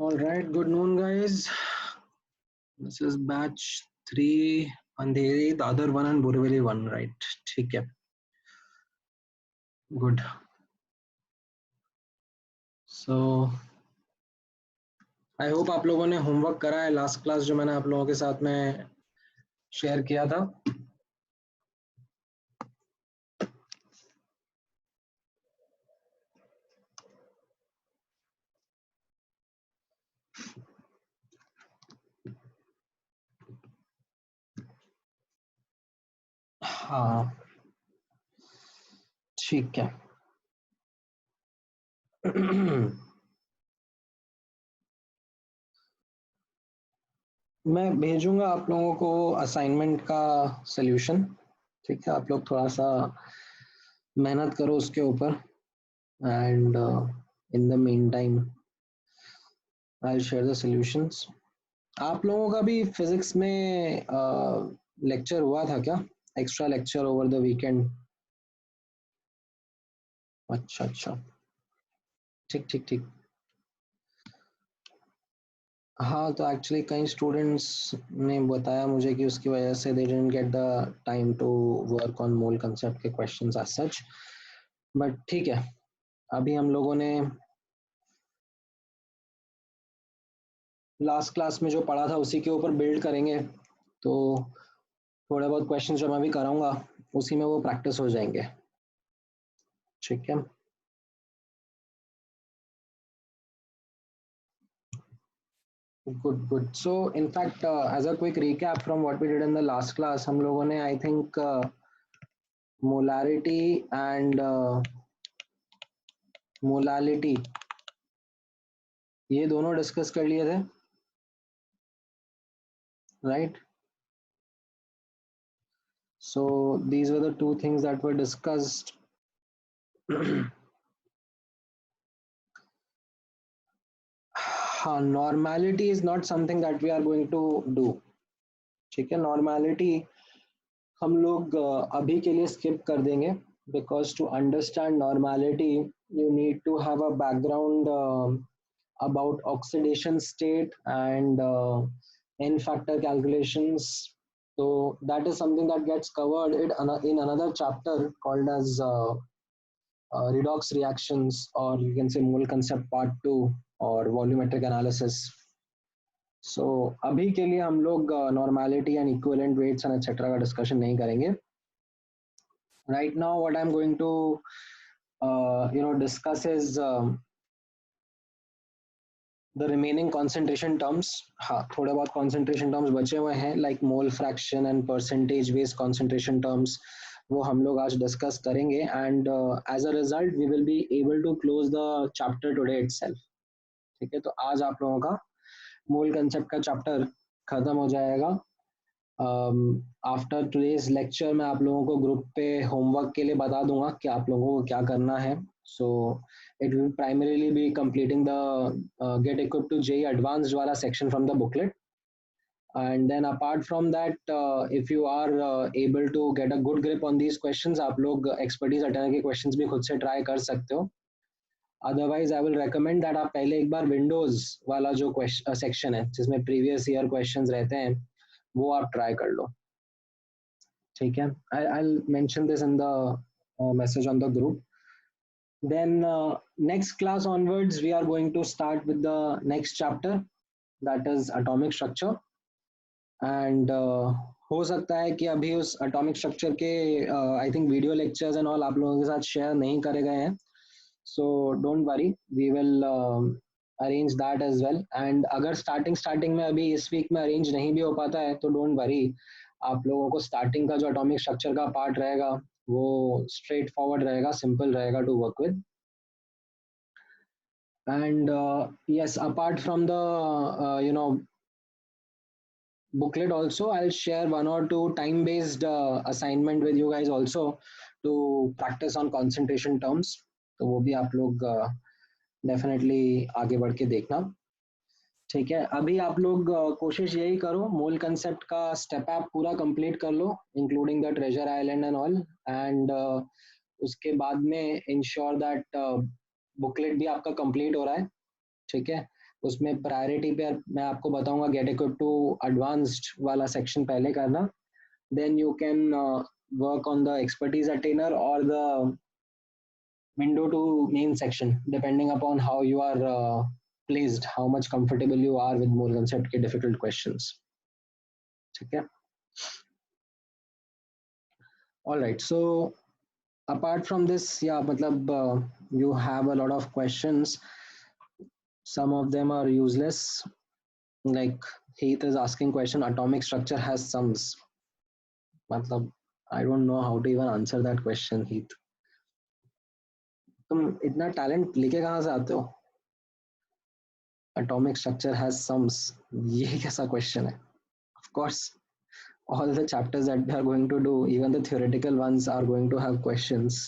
All right, good noon, guys. This is batch 3 Andheri, the other one and Borivali one, right? ठीक है. Good. So, I hope आप लोगों ने homework करा है. लास्ट क्लास जो मैंने आप लोगों के साथ में शेयर किया था. हाँ, ठीक है. मैं भेजूंगा आप लोगों को असाइनमेंट का सॉल्यूशन. ठीक है, आप लोग थोड़ा सा मेहनत करो उसके ऊपर. And in the mean time I will share the solutions. आप लोगों का भी फिजिक्स में लेक्चर हुआ था क्या? Extra lecture over the weekend? अच्छा अच्छा, ठीक ठीक ठीक. हाँ, तो एक्चुअली कई स्टूडेंट्स ने बताया मुझे कि उसकी वजह से they didn't get the time to work on mole concept के क्वेश्चंस एज सच. बट ठीक है, अभी हम लोगों ने लास्ट क्लास में जो पढ़ा था उसी के ऊपर बिल्ड करेंगे. तो थोड़े बहुत क्वेश्चन जो मैं भी कराऊंगा उसी में वो प्रैक्टिस हो जाएंगे. ठीक है. Good. So, in fact, as a quick recap from what we did in the last class, हम लोगों ने I think molarity and molality ये दोनों डिस्कस कर लिए थे, right? So these were the two things that were discussed. हाँ, normality is not something that we are going to do. ठीक है, normality हम लोग अभी के लिए skip कर देंगे because to understand normality you need to have a background about oxidation state and n factor calculations. So that is something that gets covered in another chapter called as redox reactions, or you can say mole concept part 2 or volumetric analysis. So अभी के लिए हम लोग normality and equivalent weights and etc का discussion नहीं करेंगे. Right now what I'm going to discuss is the remaining concentration terms. हाँ, थोड़े बहुत concentration terms बचे हुए हैं like mole fraction and percentage based concentration terms. वो हम लोग आज डिस्कस करेंगे and as a result we will be able to close the chapter today itself. ठीक है, तो आज आप लोगों का मोल कंसेप्ट का चैप्टर खत्म हो जाएगा. आफ्टर टुडेज लेक्चर मैं आप लोगों को ग्रुप पे होमवर्क के लिए बता दूंगा कि आप लोगों को क्या करना है. सो it will primarily be completing the get equipped to JEE advanced wala section from the booklet. And then apart from that, if you are able to get a good grip on these questions, आप लोग expertise attack के questions भी खुद से try कर सकते हो. Otherwise, I will recommend that आप पहले एक बार विंडोज वाला जो सेक्शन है जिसमें प्रीवियस ईयर क्वेश्चंस रहते हैं वो आप ट्राई कर लो. ठीक है, I'll mention this in the message on the group. Then next class onwards we are going to start with the next chapter, that is atomic structure. And हो सकता है कि अभी उस atomic structure के I think video lectures and all आप लोगों के साथ share नहीं करे गए हैं. So don't worry, we will arrange that as well. And अगर starting में अभी इस week में arrange नहीं भी हो पाता है तो don't worry, आप लोगों को starting का जो atomic structure का part रहेगा वो straight forward रहेगा, simple रहेगा to work with. And yes, apart from the booklet also, I'll share one or two time based assignment with you guys also to practice on concentration terms. तो वो भी आप लोग definitely आगे बढ़ के देखना. ठीक है, अभी आप लोग कोशिश यही करो मोल कंसेप्ट का स्टेप ऐप पूरा कंप्लीट कर लो including the treasure island and all. And उसके बाद में इंश्योर दैट बुकलेट भी आपका कंप्लीट हो रहा है. ठीक है, उसमें प्रायोरिटी पे मैं आपको बताऊंगा गेट इक्विप टू एडवांस्ड वाला सेक्शन पहले करना, then you can work on the expertise attainer और the window to main section depending upon how you are placed, how much comfortable you are with more concept के difficult questions. ठीक है. All right, so apart from this, yeah, matlab you have a lot of questions. Some of them are useless, like Heath is asking question, atomic structure has sums. Matlab I don't know how to even answer that question, Heath. तुम इतना talent लेके कहाँ से आते हो? Atomic structure has sums, ये कैसा question है? Of course, all the chapters that we are going to do, even the theoretical ones, are going to have questions.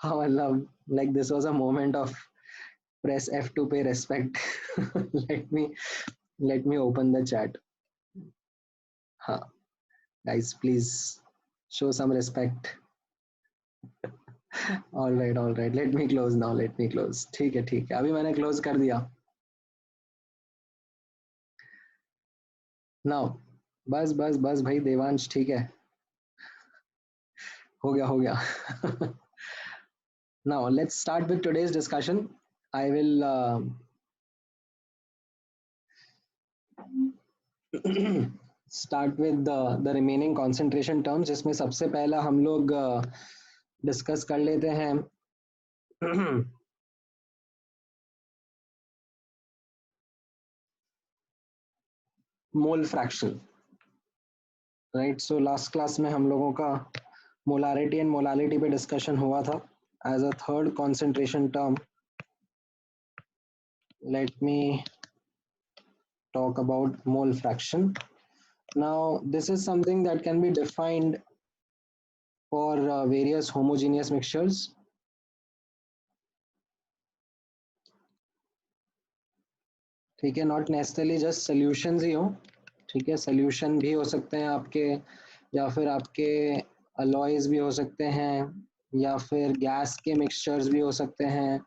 How I love, like this was a moment of press F to pay respect. let me open the chat. Huh. Guys, please show some respect. all right, let me close now, let me close. ठीक है अभी मैंने close कर दिया. Now बस भाई देवांश, ठीक है, हो गया. Now let's start with today's discussion. I will start with the remaining concentration terms, जिसमें सबसे पहला हम लोग डिस्कस कर लेते हैं mole fraction. Right, so last class में हम लोगों का मोलारिटी एंड मोलालिटी पे डिस्कशन हुआ था. As a third concentration term, let me talk about mole fraction. Now this is something that can be defined for various homogeneous mixtures. ठीक है, not necessarily just solutions ही हो. ठीक है, solution भी हो सकते हैं आपके, या फिर आपके अलॉयज भी हो सकते हैं, या फिर गैस के मिक्सचर्स भी हो सकते हैं.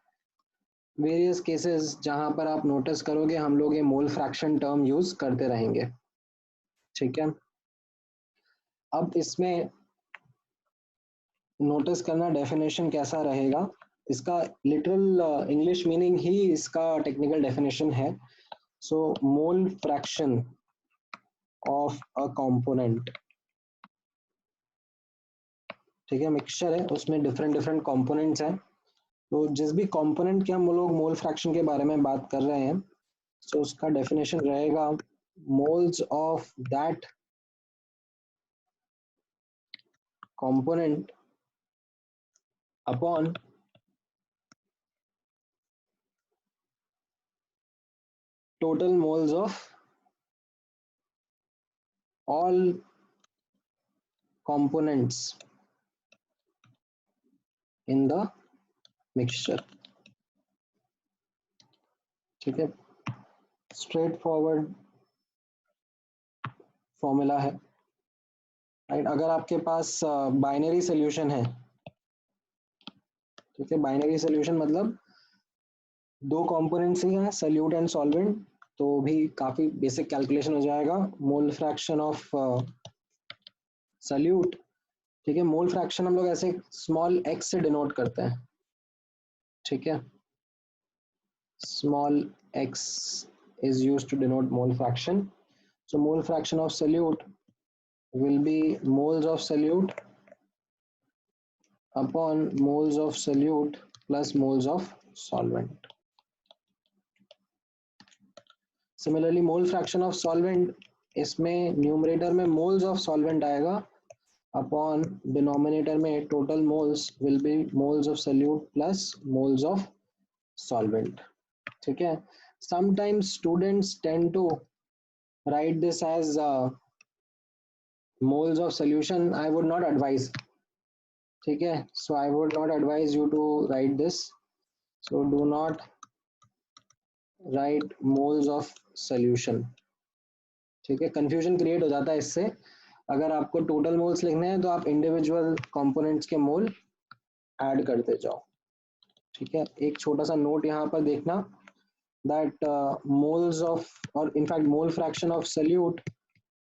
वेरियस केसेस जहां पर आप नोटिस करोगे हम लोग ये मोल फ्रैक्शन टर्म यूज करते रहेंगे. ठीक है, अब इसमें नोटिस करना डेफिनेशन कैसा रहेगा. इसका लिटरल इंग्लिश मीनिंग ही इसका टेक्निकल डेफिनेशन है. So mole fraction of a component. ठीक है, मिक्सचर है, उसमें डिफरेंट कंपोनेंट्स हैं. तो जिस भी कंपोनेंट के हम लोग मोल फ्रैक्शन के बारे में बात कर रहे हैं, तो उसका डेफिनेशन रहेगा moles of that component upon total moles of all components in the mixture. ठीक है, स्ट्रेट फॉरवर्ड फॉर्मूला है. राइट, अगर आपके पास बाइनरी सोल्यूशन है, ठीक है, बाइनरी सोल्यूशन मतलब दो कंपोनेंट्स ही हैं, सल्यूट एंड सॉल्वेंट, तो भी काफी बेसिक कैलकुलेशन हो जाएगा. मोल फ्रैक्शन ऑफ सल्यूट. ठीक है, मोल फ्रैक्शन हम लोग ऐसे स्मॉल एक्स से डिनोट करते हैं. ठीक है, small x is used to denote mole fraction. So mole fraction of solute will be moles of solute upon moles of solute plus moles of solvent. Similarly, mole fraction of solvent, इसमें numerator में moles of solvent आएगा, upon denominator में total moles will be moles of solute plus moles of solvent. ठीक है, sometimes students tend to write this as moles of solution. I would not advise. ठीक है, so I would not advise you to write this. So do not write moles of solution. ठीक है, confusion create हो जाता है इससे. अगर आपको total moles लिखने हैं तो आप individual components के मोल ऐड करते जाओ. ठीक है, एक छोटा सा नोट यहाँ पर देखना, that moles of, or in fact mole fraction of solute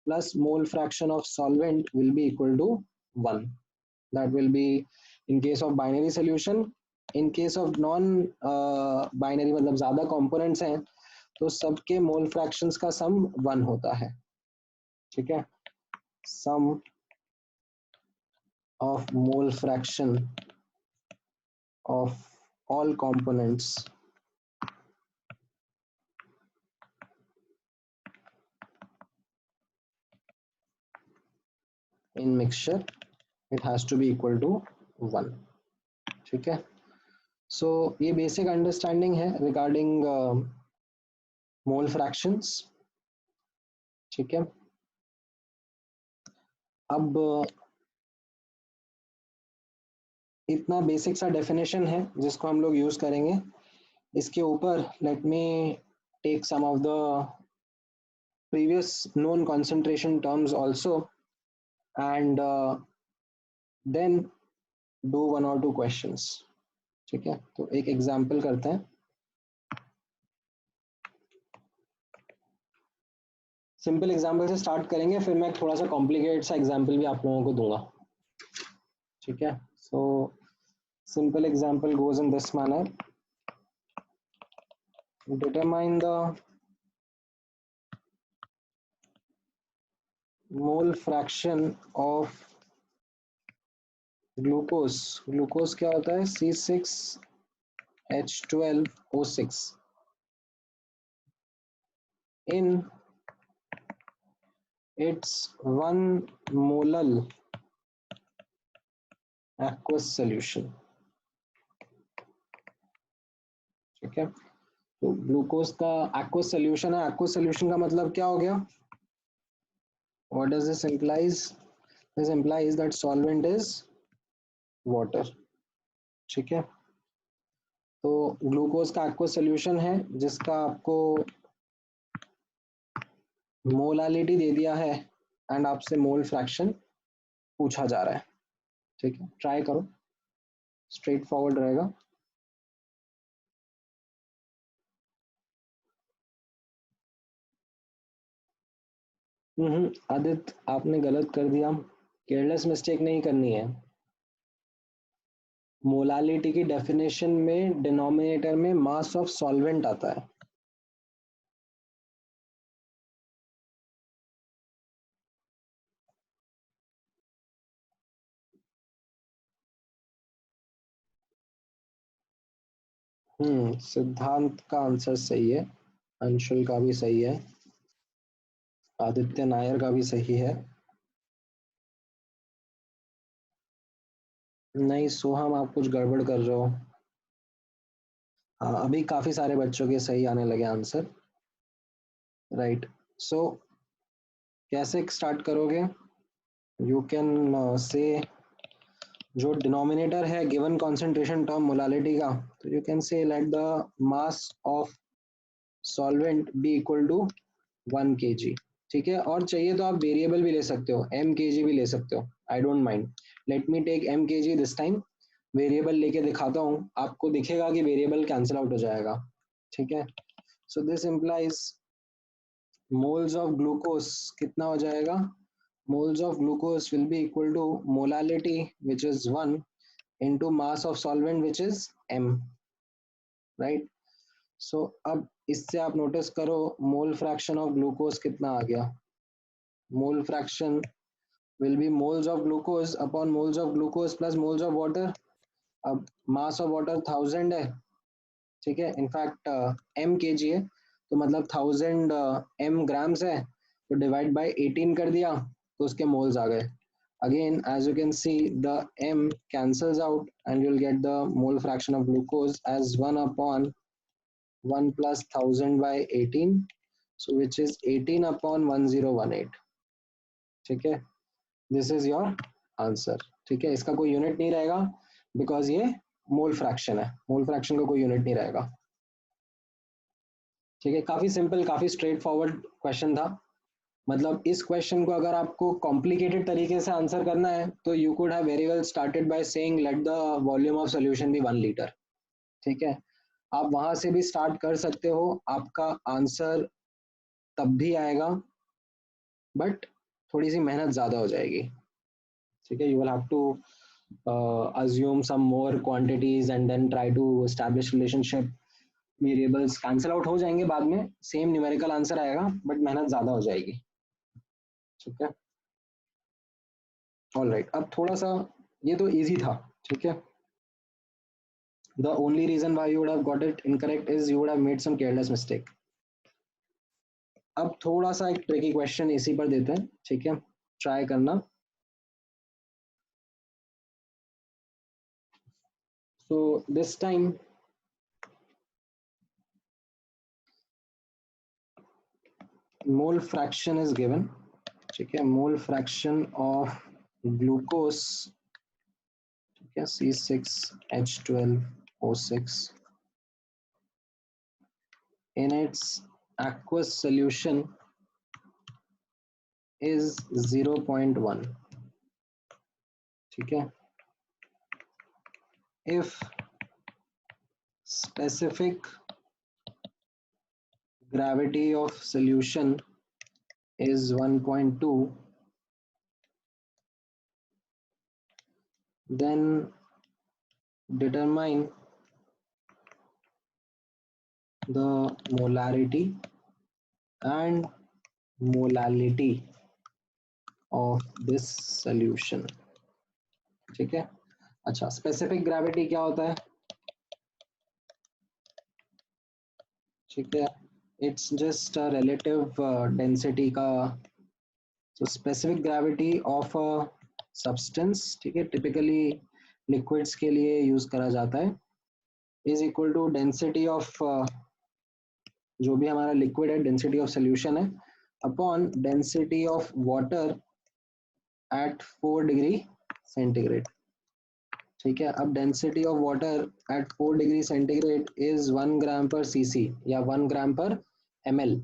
plus mole fraction of solvent will be equal to 1. That will be in case of binary solution. In case of non binary मतलब ज्यादा components हैं तो सबके mole fractions का sum 1 होता है. ठीक है, sum of mole fraction of all components in mixture, it has to be equal to 1. ठीक है, so ये basic understanding है regarding mole fractions. ठीक है, अब इतना बेसिक सा डेफिनेशन है जिसको हम लोग यूज करेंगे. इसके ऊपर let me take some of the previous known concentration terms also and then do one or two questions. ठीक है, तो एक एग्जांपल करते हैं. सिंपल एग्जांपल से स्टार्ट करेंगे, फिर मैं थोड़ा सा कॉम्प्लिकेटेड सा एग्जांपल भी आप लोगों को दूंगा. ठीक है, सो simple example goes in this manner. Determine the mole fraction of glucose. Glucose क्या होता है? C6H12O6 in its 1 molar aqueous solution. ठीक है, तो ग्लूकोज का aqueous solution है. aqueous solution का मतलब क्या हो गया? What does this implies? This implies that solvent is water. ठीक है, तो ग्लूकोज का aqueous solution है जिसका आपको मोलालिटी दे दिया है एंड आपसे मोल फ्रैक्शन पूछा जा रहा है. ठीक है, ट्राई करो, स्ट्रेट फॉरवर्ड रहेगा. आदित्य आपने गलत कर दिया. केयरलेस मिस्टेक नहीं करनी है. मोलालिटी की डेफिनेशन में डिनोमिनेटर में मास ऑफ सॉल्वेंट आता है. सिद्धांत का आंसर सही है, अंशुल का भी सही है, आदित्य नायर का भी सही है. नहीं सोहम, आप कुछ गड़बड़ कर रहे हो. हाँ, अभी काफी सारे बच्चों के सही आने लगे आंसर. राइट, सो कैसे स्टार्ट करोगे? यू कैन से जो डिनोमिनेटर है गिवन कॉन्सेंट्रेशन टर्म मोलालिटी का, तो you can say let the mass of solvent be equal to 1 kg. ठीक है, और चाहिए तो आप वेरिएबल भी ले सकते हो, m kg भी ले सकते हो. I don't mind. Let me take m kg this time. Variable लेके दिखाता हूँ, आपको दिखेगा कि वेरिएबल कैंसिल आउट हो जाएगा. ठीक है, so this implies moles of glucose कितना हो जाएगा? moles of glucose will be equal to molality which is 1 into mass of solvent which is m. right, so अब इससे आप नोटिस करो मोल फ्रैक्शन ऑफ ग्लूकोज कितना आ गया. Mole fraction will be moles of glucose upon moles of glucose plus moles of water. अब mass of water 1000 है. ठीक है, इनफैक्ट m kg है तो मतलब 1000 m ग्राम्स है, तो डिवाइड बाय 18 कर दिया तो उसके मोल्स आ गए. Again, as you can see, the m cancels out and you'll get the mole fraction of glucose as 1 upon 1 plus 1000 by 18, so which is 18 upon 1018. ठीक है, this is your answer. ठीक है, इसका कोई यूनिट नहीं रहेगा because ये mole fraction है. मोल फ्रैक्शन का कोई यूनिट नहीं रहेगा. ठीक है, काफी सिंपल, काफी स्ट्रेट फॉरवर्ड क्वेश्चन था. मतलब इस क्वेश्चन को अगर आपको कॉम्प्लिकेटेड तरीके से आंसर करना है तो you could have very well started by saying let the volume of solution be 1 litre. ठीक है, आप वहां से भी स्टार्ट कर सकते हो, आपका आंसर तब भी आएगा, बट थोड़ी सी मेहनत ज्यादा हो जाएगी। ठीक है, you will have to assume some more quantities and then try to establish relationship, variables cancel out हो जाएंगे बाद में, सेम न्यूमेरिकल आंसर आएगा बट मेहनत ज्यादा हो जाएगी। ठीक है, ऑल राइट, अब थोड़ा सा, ये तो इजी था। ठीक है, the only reason why you would have got it incorrect is you would have made some careless mistake. अब थोड़ा सा एक ट्रिकी क्वेश्चन इसी पर देते हैं। ठीक है, ट्राई करना। So this time mole fraction is given. ठीक है, मोल फ्रैक्शन ऑफ ग्लूकोज, ठीक है, C6H12O6 in its aqueous solution is 0.1। ठीक है, if specific gravity of solution is 1.2, then determine the molarity and molality of this solution। ठीक है, अच्छा, specific gravity क्या होता है? ठीक है, इट्स जस्ट रिलेटिव डेंसिटी का, so specific gravity of a substance, ठीक है, टिपिकली लिक्विड्स के लिए यूज करा जाता है, is equal to density of जो भी हमारा लिक्विड है, डेंसिटी ऑफ सोल्यूशन है, upon density of water at 4 degree centigrade. ठीक है, अब density of water at 4 degree centigrade is 1 gram per cc या 1 ग्राम पर ml।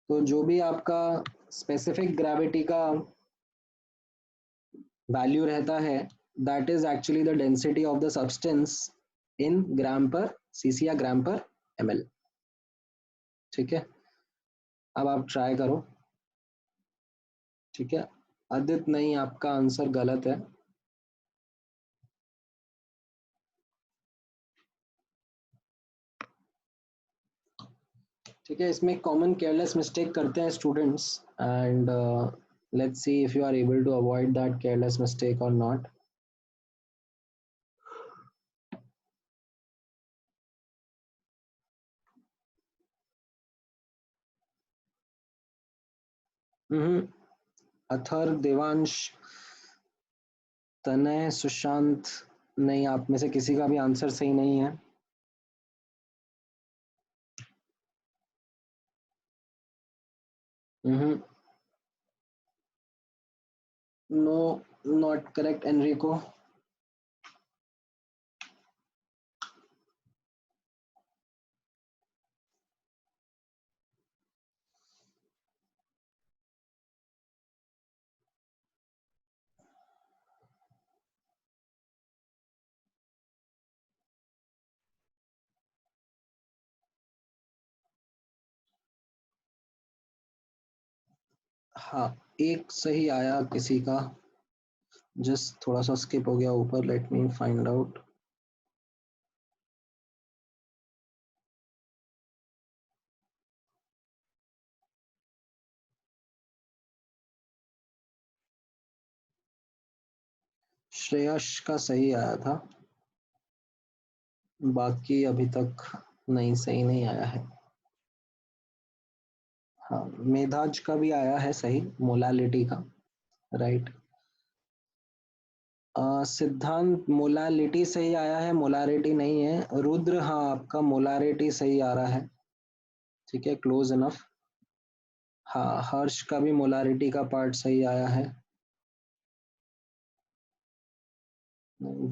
तो जो भी आपका स्पेसिफिक ग्रेविटी का वैल्यू रहता है, that is actually the density of the substance in gram per cc या ग्राम पर ml। ठीक है, अब आप ट्राई करो। ठीक है, आदित नहीं, आपका आंसर गलत है। ठीक है, इसमें कॉमन केयरलेस मिस्टेक करते हैं students, and let's see if you are able to avoid that careless mistake और नॉट। अथर, देवांश, तनय, सुशांत, नहीं, आप में से किसी का भी आंसर सही नहीं है। No, not correct Enrico. हाँ, एक सही आया किसी का, जस्ट थोड़ा सा स्किप हो गया ऊपर, let me find out. Shreyash का सही आया था, बाकी अभी तक नहीं, सही नहीं आया है। हाँ, मेधाज का भी आया है सही, मोलालिटी का, राइट। सिद्धांत, मोलालिटी सही आया है, मोलारिटी नहीं है। रुद्र, हाँ, आपका मोलारिटी सही आ रहा है। ठीक है, क्लोज इनफ। हाँ, हर्ष का भी मोलारिटी का पार्ट सही आया है।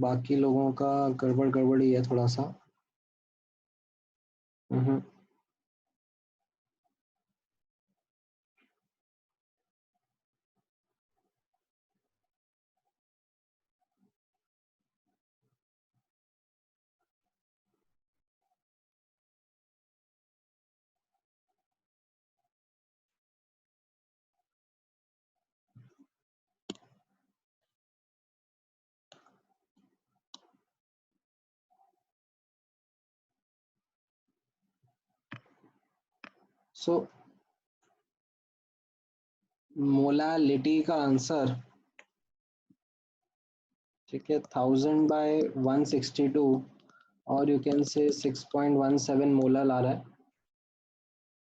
बाकी लोगों का गड़बड़ गड़बड़ ही है थोड़ा सा। हम्म, सो मोलालिटी का आंसर, ठीक है, 1000/162 और यू कैन से 6.17 मोलर आ रहा है।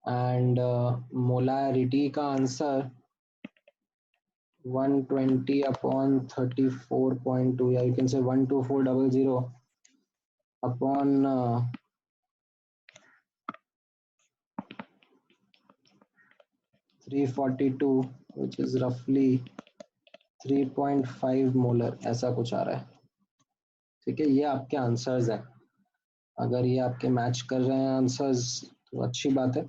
एंड मोलारिटी का आंसर 120/34.2, या यू कैन से 12400 upon 342, which is roughly 3.5 molar, ऐसा कुछ आ रहा है। ठीक है, ये आपके आंसर्स हैं। अगर ये आपके मैच कर रहे हैं आंसर्स तो अच्छी बात है।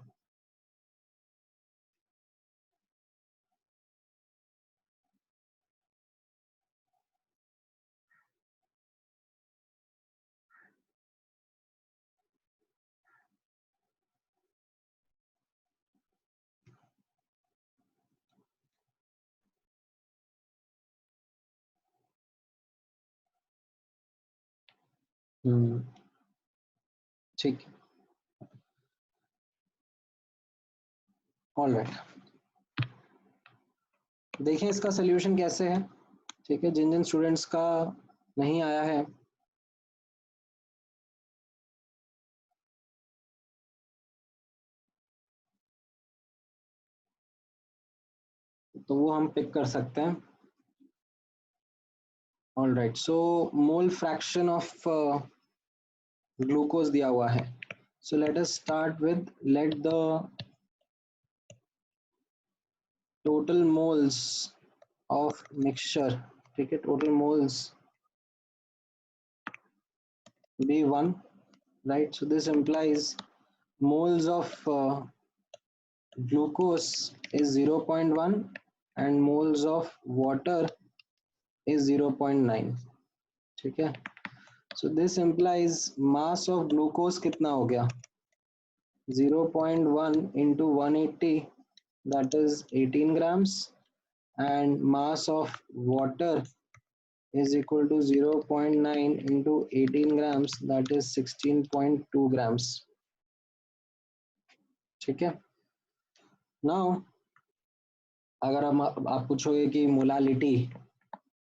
ठीक, ऑल राइट। देखें इसका सोल्यूशन कैसे है। ठीक है, जिन जिन स्टूडेंट्स का नहीं आया है तो वो हम पिक कर सकते हैं। All right, so mole fraction of glucose दिया हुआ है। So let us start with late the total moles of mixture, ठीक है, total moles be 1, right? So this implies moles of glucose is 0.1 and moles of water is 0.9, ठीक है। So this implies mass of glucose कितना हो गया, 0.1 into 180, that is 18 grams, and mass of water is equal to 0.9 into 18 grams, that is 16.2 grams, ठीक है। Now अगर हम आप पूछोगे कि मोलालिटी,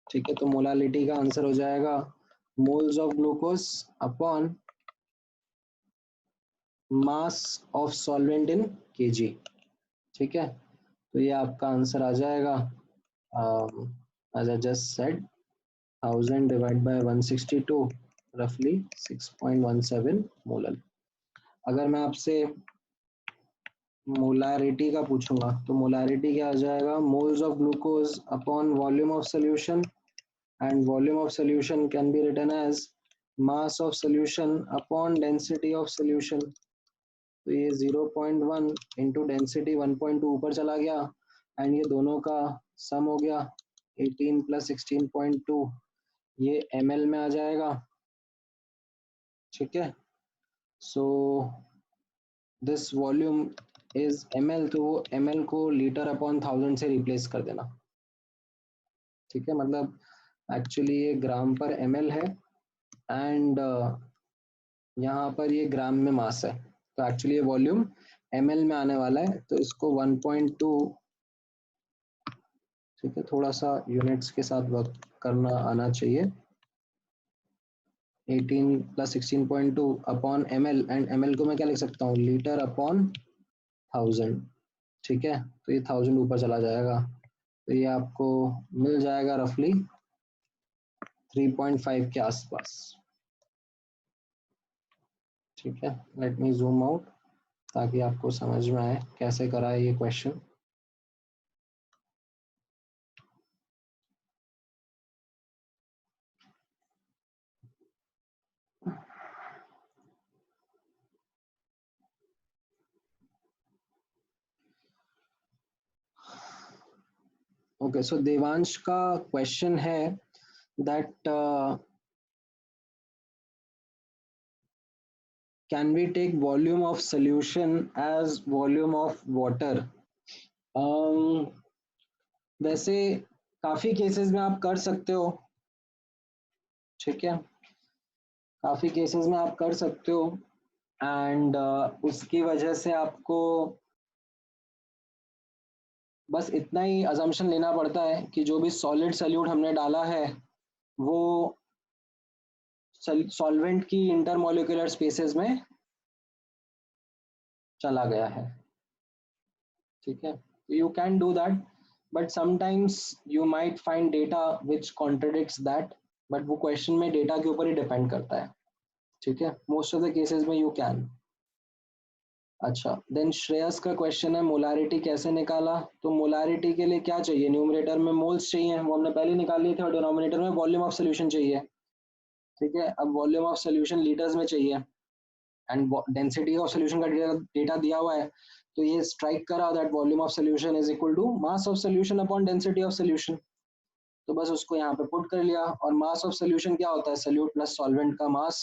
ठीक है, तो मोलालिटी का आंसर हो जाएगा moles of glucose upon mass of solvent in kg, ठीक है। तो ये आपका आंसर आ जाएगा as I just said 1000 divide by 162, रफली 6.17 मोलर। अगर मैं आपसे मोलारिटी का पूछूंगा तो मोलारिटी क्या आ जाएगा, moles of glucose upon volume of solution, and volume of solution can be written as mass of solution upon density of solution। तो ये 0.1 इंटू डेंसिटी 1.2 ऊपर चला गया एंड ये दोनों का सम हो गया 18 प्लस 16.2, ये ml में आ जाएगा, ठीक है। So this volume is ml, तो वो ml को लीटर अपॉन 1000 से रिप्लेस कर देना, ठीक है। मतलब एक्चुअली ये ग्राम पर ml है एंड यहाँ पर ये ग्राम में मास है, तो एक्चुअली ये वॉल्यूम ml में आने वाला है, तो इसको 1.2, ठीक है, थोड़ा सा यूनिट्स के साथ वर्क करना आना चाहिए। 18 plus 16.2 upon ml, and ml को मैं क्या लिख सकता हूँ, लीटर अपॉन 1000, ठीक है। तो ये 1000 ऊपर चला जाएगा, तो ये आपको मिल जाएगा रफली 3.5 के आसपास, ठीक है। लेट मी जूम आउट ताकि आपको समझ में आए कैसे करा है ये क्वेश्चन। ओके, सो देवांश का क्वेश्चन है that can we take volume of solution as volume of water? वैसे काफी केसेस में आप कर सकते हो, ठीक है, काफी केसेस में आप कर सकते हो एंड उसकी वजह से आपको बस इतना ही अजम्पशन लेना पड़ता है कि जो भी सॉलिड सल्यूट हमने डाला है वो सॉल्वेंट की इंटरमोलिकुलर स्पेसेस में चला गया है, ठीक है। You can do that, but sometimes you might find data which contradicts that, but वो क्वेश्चन में डेटा के ऊपर ही डिपेंड करता है, ठीक है। मोस्ट ऑफ द केसेस में यू कैन। अच्छा, देन श्रेयस का क्वेश्चन है मोलारिटी कैसे निकाला। तो मोलारिटी के लिए क्या चाहिए, न्यूमरेटर में मोल्स चाहिए, वो हमने पहले निकाल लिए थे, और डिनोमिनेटर में वॉल्यूम ऑफ सोल्यूशन चाहिए, ठीक है। अब वॉल्यूम ऑफ सोल्यूशन लीटर्स में चाहिए, एंड डेंसिटी ऑफ सोल्यूशन का डेटा दिया हुआ है, तो ये स्ट्राइक करा that volume of solution is equal to mass of solution upon density of solution. तो बस उसको यहाँ पे पुट कर लिया, और मास ऑफ सोल्यूशन क्या होता है, सोल्यूट प्लस सॉल्वेंट का मास,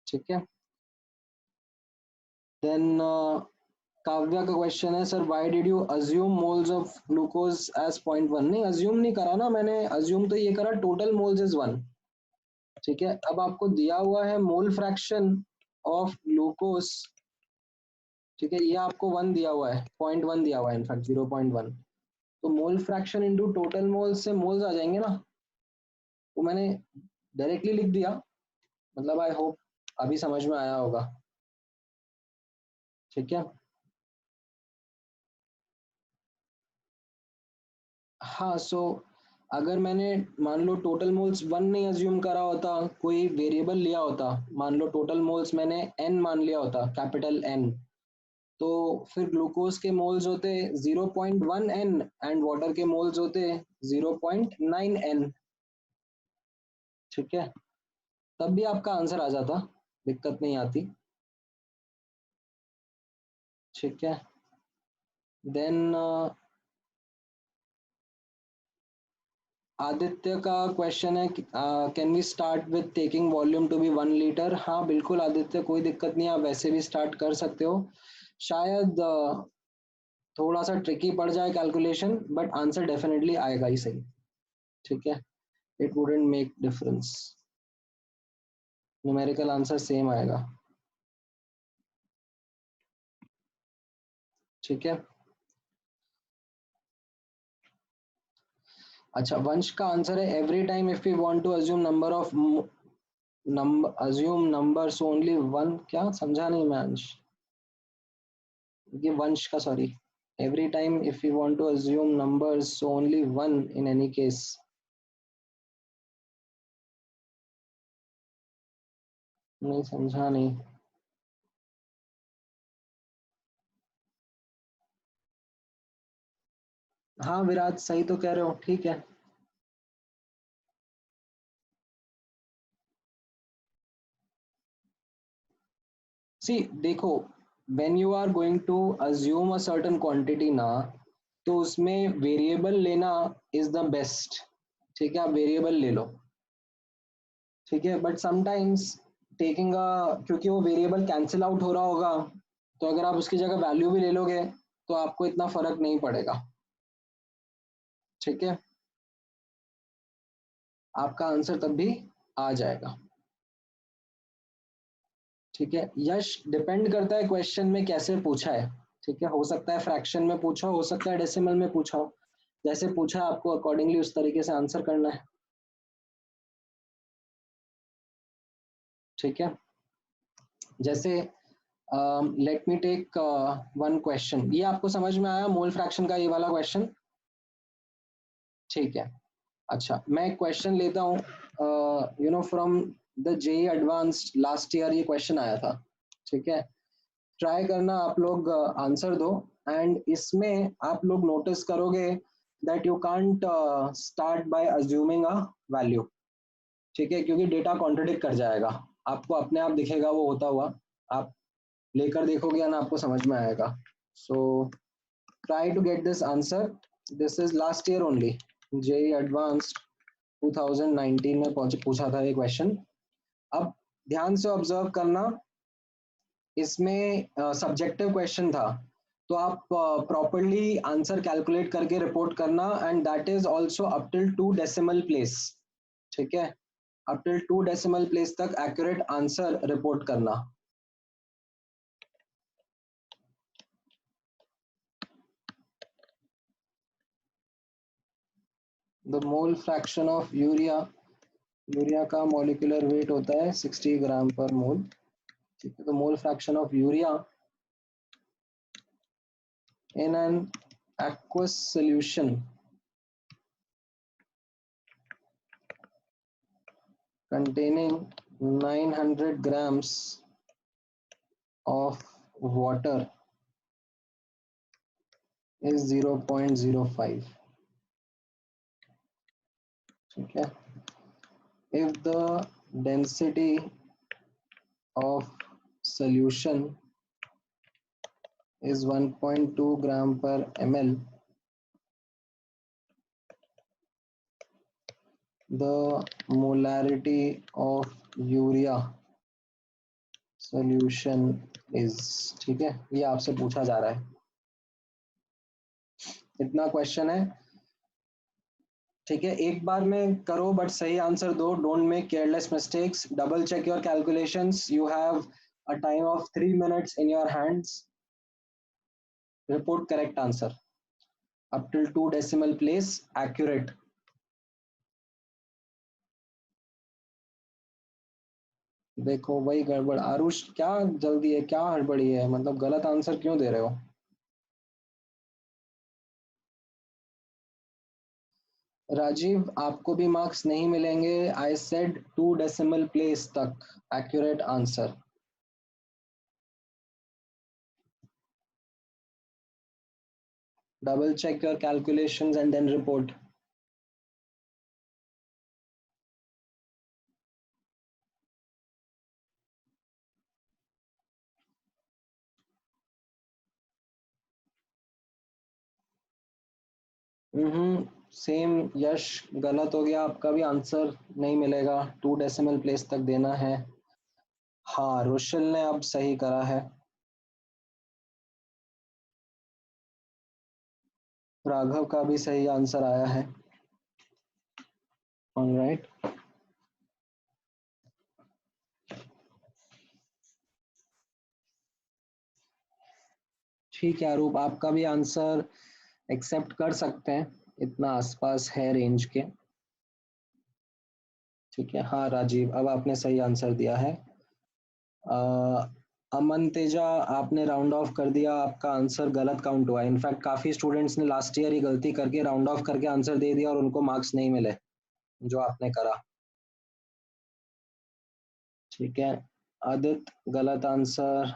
ठीक है। देन काव्या का क्वेश्चन है, sir why did you assume moles of glucose as 0.1। नहीं, अज्यूम नहीं करा ना मैंने, अज्यूम तो ये करा टोटल मोल्स इज 1, ठीक है। अब आपको दिया हुआ है मोल फ्रैक्शन ऑफ ग्लूकोज, ठीक है, ये आपको 1 दिया हुआ है, 0.1 दिया हुआ है, इनफैक्ट 0.1। तो mole fraction into total moles से मोल्स आ जाएंगे ना, वो मैंने डायरेक्टली लिख दिया, मतलब आई होप अभी समझ में आया होगा, ठीक है। हाँ, सो अगर मैंने मान लो टोटल मोल्स 1 नहीं अज्यूम करा होता, कोई वेरिएबल लिया होता, मान लो टोटल मोल्स मैंने n मान लिया होता, कैपिटल N, तो फिर ग्लूकोज के मोल्स होते 0.1 n एंड वाटर के मोल्स होते 0.9 n, ठीक है। तब भी आपका आंसर आ जाता, दिक्कत नहीं आती, ठीक है। देन आदित्य का क्वेश्चन है, can we start with taking volume to be 1 litre. हाँ बिल्कुल आदित्य, कोई दिक्कत नहीं, आप वैसे भी स्टार्ट कर सकते हो। शायद थोड़ा सा ट्रिकी पड़ जाए कैलकुलेशन, बट आंसर डेफिनेटली आएगा ही सही, ठीक है। It wouldn't make difference, numerical answer same आएगा, ठीक है। अच्छा, वंश का आंसर है every time if you want to assume number of assume numbers only one, क्या समझा नहीं मैं अंश, ये वंश का, sorry, every time if you want to assume numbers so only one in any case। नहीं समझा नहीं। हाँ विराज, सही तो कह रहे हो, ठीक है। सी देखो, when you are going to assume a certain quantity ना, तो उसमें वेरिएबल लेना इज द बेस्ट, ठीक है, आप वेरिएबल ले लो, ठीक है। बट समटाइम्स टेकिंग अ, क्योंकि वो वेरिएबल कैंसिल आउट हो रहा होगा, तो अगर आप उसकी जगह वैल्यू भी ले लोगे तो आपको इतना फर्क नहीं पड़ेगा, ठीक है। आपका आंसर तब भी आ जाएगा, ठीक है। यश, डिपेंड करता है क्वेश्चन में कैसे पूछा है, ठीक है। हो सकता है फ्रैक्शन में पूछा हो सकता है डेसिमल में पूछा हो, जैसे पूछा है आपको अकॉर्डिंगली उस तरीके से आंसर करना है, ठीक है। जैसे let me take one question, ये आपको समझ में आया मोल फ्रैक्शन का ये वाला क्वेश्चन, ठीक है। अच्छा, मैं एक क्वेश्चन लेता हूँ, you know from the JEE Advanced last year ये क्वेश्चन आया था, ठीक है। ट्राई करना आप लोग, आंसर दो, एंड इसमें आप लोग नोटिस करोगे that you can't start by assuming a value, ठीक है, क्योंकि डेटा कॉन्ट्रडिक्ट कर जाएगा, आपको अपने आप दिखेगा वो होता हुआ, आप लेकर देखोगे ना आपको समझ में आएगा। So try to get this answer, this is last year only, JEE Advanced 2019 में पूछा था ये क्वेश्चन। अब ध्यान से ऑब्जर्व करना, इसमें सब्जेक्टिव क्वेश्चन था, तो आप प्रॉपरली आंसर कैलकुलेट करके रिपोर्ट करना, and that is also up till 2 decimal place, ठीक है। अप टिल 2 डेसिमल प्लेस तक एक्यूरेट आंसर रिपोर्ट करना। The mole fraction of urea, urea का मॉलिक्यूलर वेट होता है 60 ग्राम पर मोल, ठीक है। तो मोल fraction of urea in an aqueous solution containing 900 grams of water is 0.05, ठीक है। if the density of solution is 1.2 gram per ml, the molarity of urea solution is, ठीक है। ये आपसे पूछा जा रहा है, इतना क्वेश्चन है, ठीक है। एक बार में करो बट सही आंसर दो, don't make careless mistakes, double check your calculations, you have a time of 3 minutes in your hands, report correct answer up till 2 decimal place accurate। देखो वही गड़बड़, आरुष क्या जल्दी है, क्या हड़बड़ी है, मतलब गलत आंसर क्यों दे रहे हो? राजीव आपको भी मार्क्स नहीं मिलेंगे, आई सेड 2 decimal place तक accurate answer. Double check your calculations and then report. Same Yash, गलत हो गया आपका भी, आंसर नहीं मिलेगा, 2 decimal place तक देना है। हाँ रुशल ने अब सही करा है, राघव का भी सही आंसर आया है, ऑलराइट। ठीक है अरूप, आपका भी आंसर एक्सेप्ट कर सकते हैं, इतना आसपास है रेंज के, ठीक है। हाँ राजीव, अब आपने सही आंसर दिया है। अमन तेजा, आपने राउंड ऑफ कर दिया, आपका आंसर गलत काउंट हुआ, इनफैक्ट काफी स्टूडेंट्स ने लास्ट ईयर ही गलती करके राउंड ऑफ करके आंसर दे दिया और उनको मार्क्स नहीं मिले जो आपने करा, ठीक है। आदित्य गलत आंसर,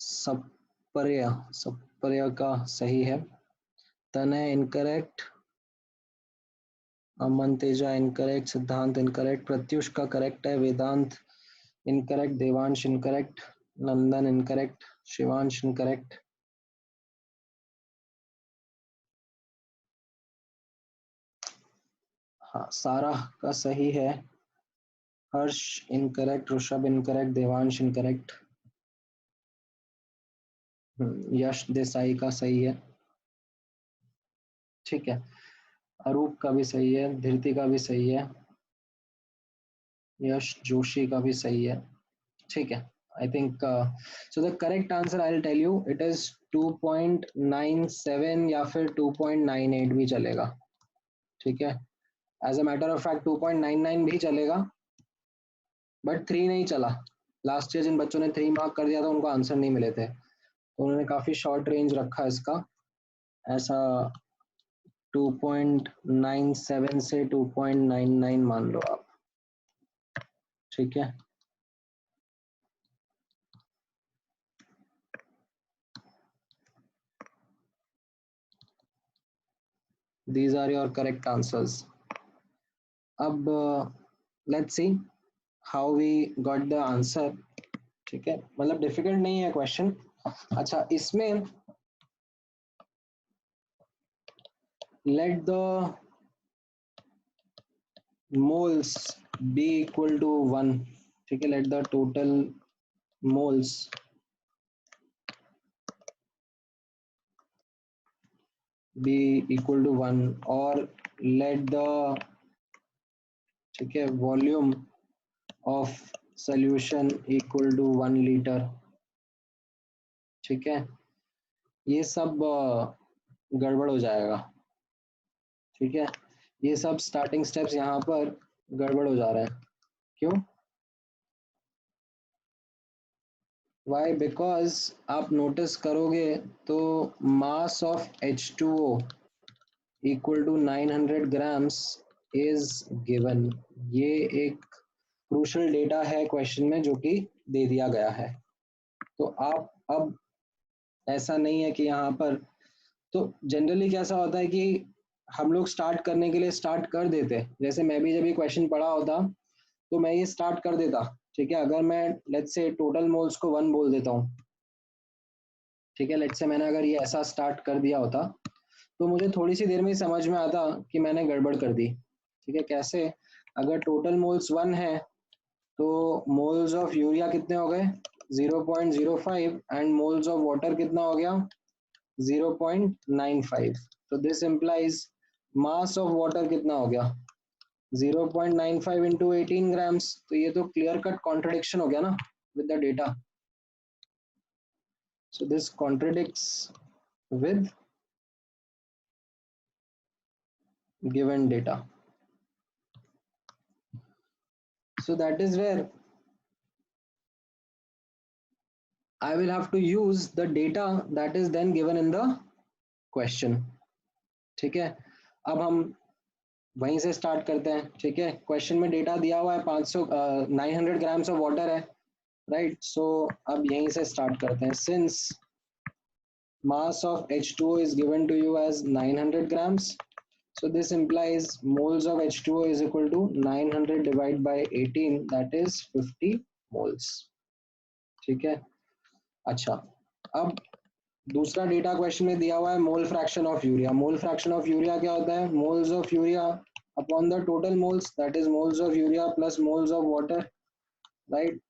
सप्पर्य, सप्पर्य का सही है। Tanay incorrect, Aman Teja incorrect, Siddhant incorrect, Pratyush का करेक्ट है, Vedant incorrect, Devansh incorrect, Nandan incorrect, Shivansh incorrect, हाँ सारा का सही है, Harsh incorrect, Rishabh incorrect, Devansh incorrect, Yash Desai का सही है, ठीक है। अरूप का भी सही है, धीरति का भी सही है, यश जोशी का भी सही है, ठीक है। I think so the correct answer I will tell you, it is 2.97 या फिर 2.98 भी चलेगा, ठीक है। As a matter of fact 2.99 भी चलेगा, बट 3 नहीं चला। लास्ट ईयर जिन बच्चों ने 3 मार्क कर दिया था उनको आंसर नहीं मिले थे, तो उन्होंने काफी शॉर्ट रेंज रखा इसका, ऐसा 2.97 से 2.99 मान लो आप, ठीक है। These are your correct answers. अब let's see how we got the answer, ठीक है। मतलब डिफिकल्ट नहीं है क्वेश्चन। अच्छा इसमें let the moles be equal to 1, ठीक है। Let the total moles be equal to 1 और लेट द, ठीक है, volume of solution equal to 1 litre, ठीक है। ये सब गड़बड़ हो जाएगा, ठीक है, ये सब स्टार्टिंग स्टेप्स यहाँ पर गड़बड़ हो जा रहा है। क्यों? वाई? बिकॉज आप नोटिस करोगे तो mass of H2O equal to 900 grams is given. ये एक क्रूशल डेटा है क्वेश्चन में जो कि दे दिया गया है। तो आप अब ऐसा नहीं है कि यहाँ पर, तो जनरली कैसा होता है कि हम लोग स्टार्ट करने के लिए स्टार्ट कर देते, जैसे मैं भी जब ये क्वेश्चन पढ़ा होता तो मैं ये स्टार्ट कर देता। ठीक है, अगर मैं लेट्स से टोटल मोल्स को 1 बोल देता हूँ, ठीक है, लेट्स से मैंने अगर ये ऐसा स्टार्ट कर दिया होता तो मुझे थोड़ी सी देर में ही समझ में आता कि मैंने गड़बड़ कर दी। ठीक है, कैसे? अगर टोटल मोल्स 1 है तो मोल्स ऑफ यूरिया कितने हो गए? 0.05 एंड मोल्स ऑफ वाटर कितना हो गया? 0.95। तो this implies mass of water कितना हो गया? 0.95 इंटू 18 ग्राम्स। तो ये तो क्लियर कट कॉन्ट्रडिक्शन हो गया ना with the data. So this contradicts with given data. So that is where I will have to use the data that is then given in the question. ठीक है, अब हम वहीं से स्टार्ट करते हैं। ठीक है, क्वेश्चन में डेटा दिया हुआ है 500 900 ग्राम्स ऑफ वाटर है, राइट? सो अब यहीं से स्टार्ट करते हैं। Since mass of H2O is given to you as 900 grams, so this implies moles of H2O is equal to 900 divided by 18, that is 50 moles. ठीक है, अच्छा, अब दूसरा डेटा क्वेश्चन में दिया हुआ है मोल fraction of urea. Mole fraction of urea क्या होता है? Moles of urea upon the total moles, that is moles of urea plus moles of water, right?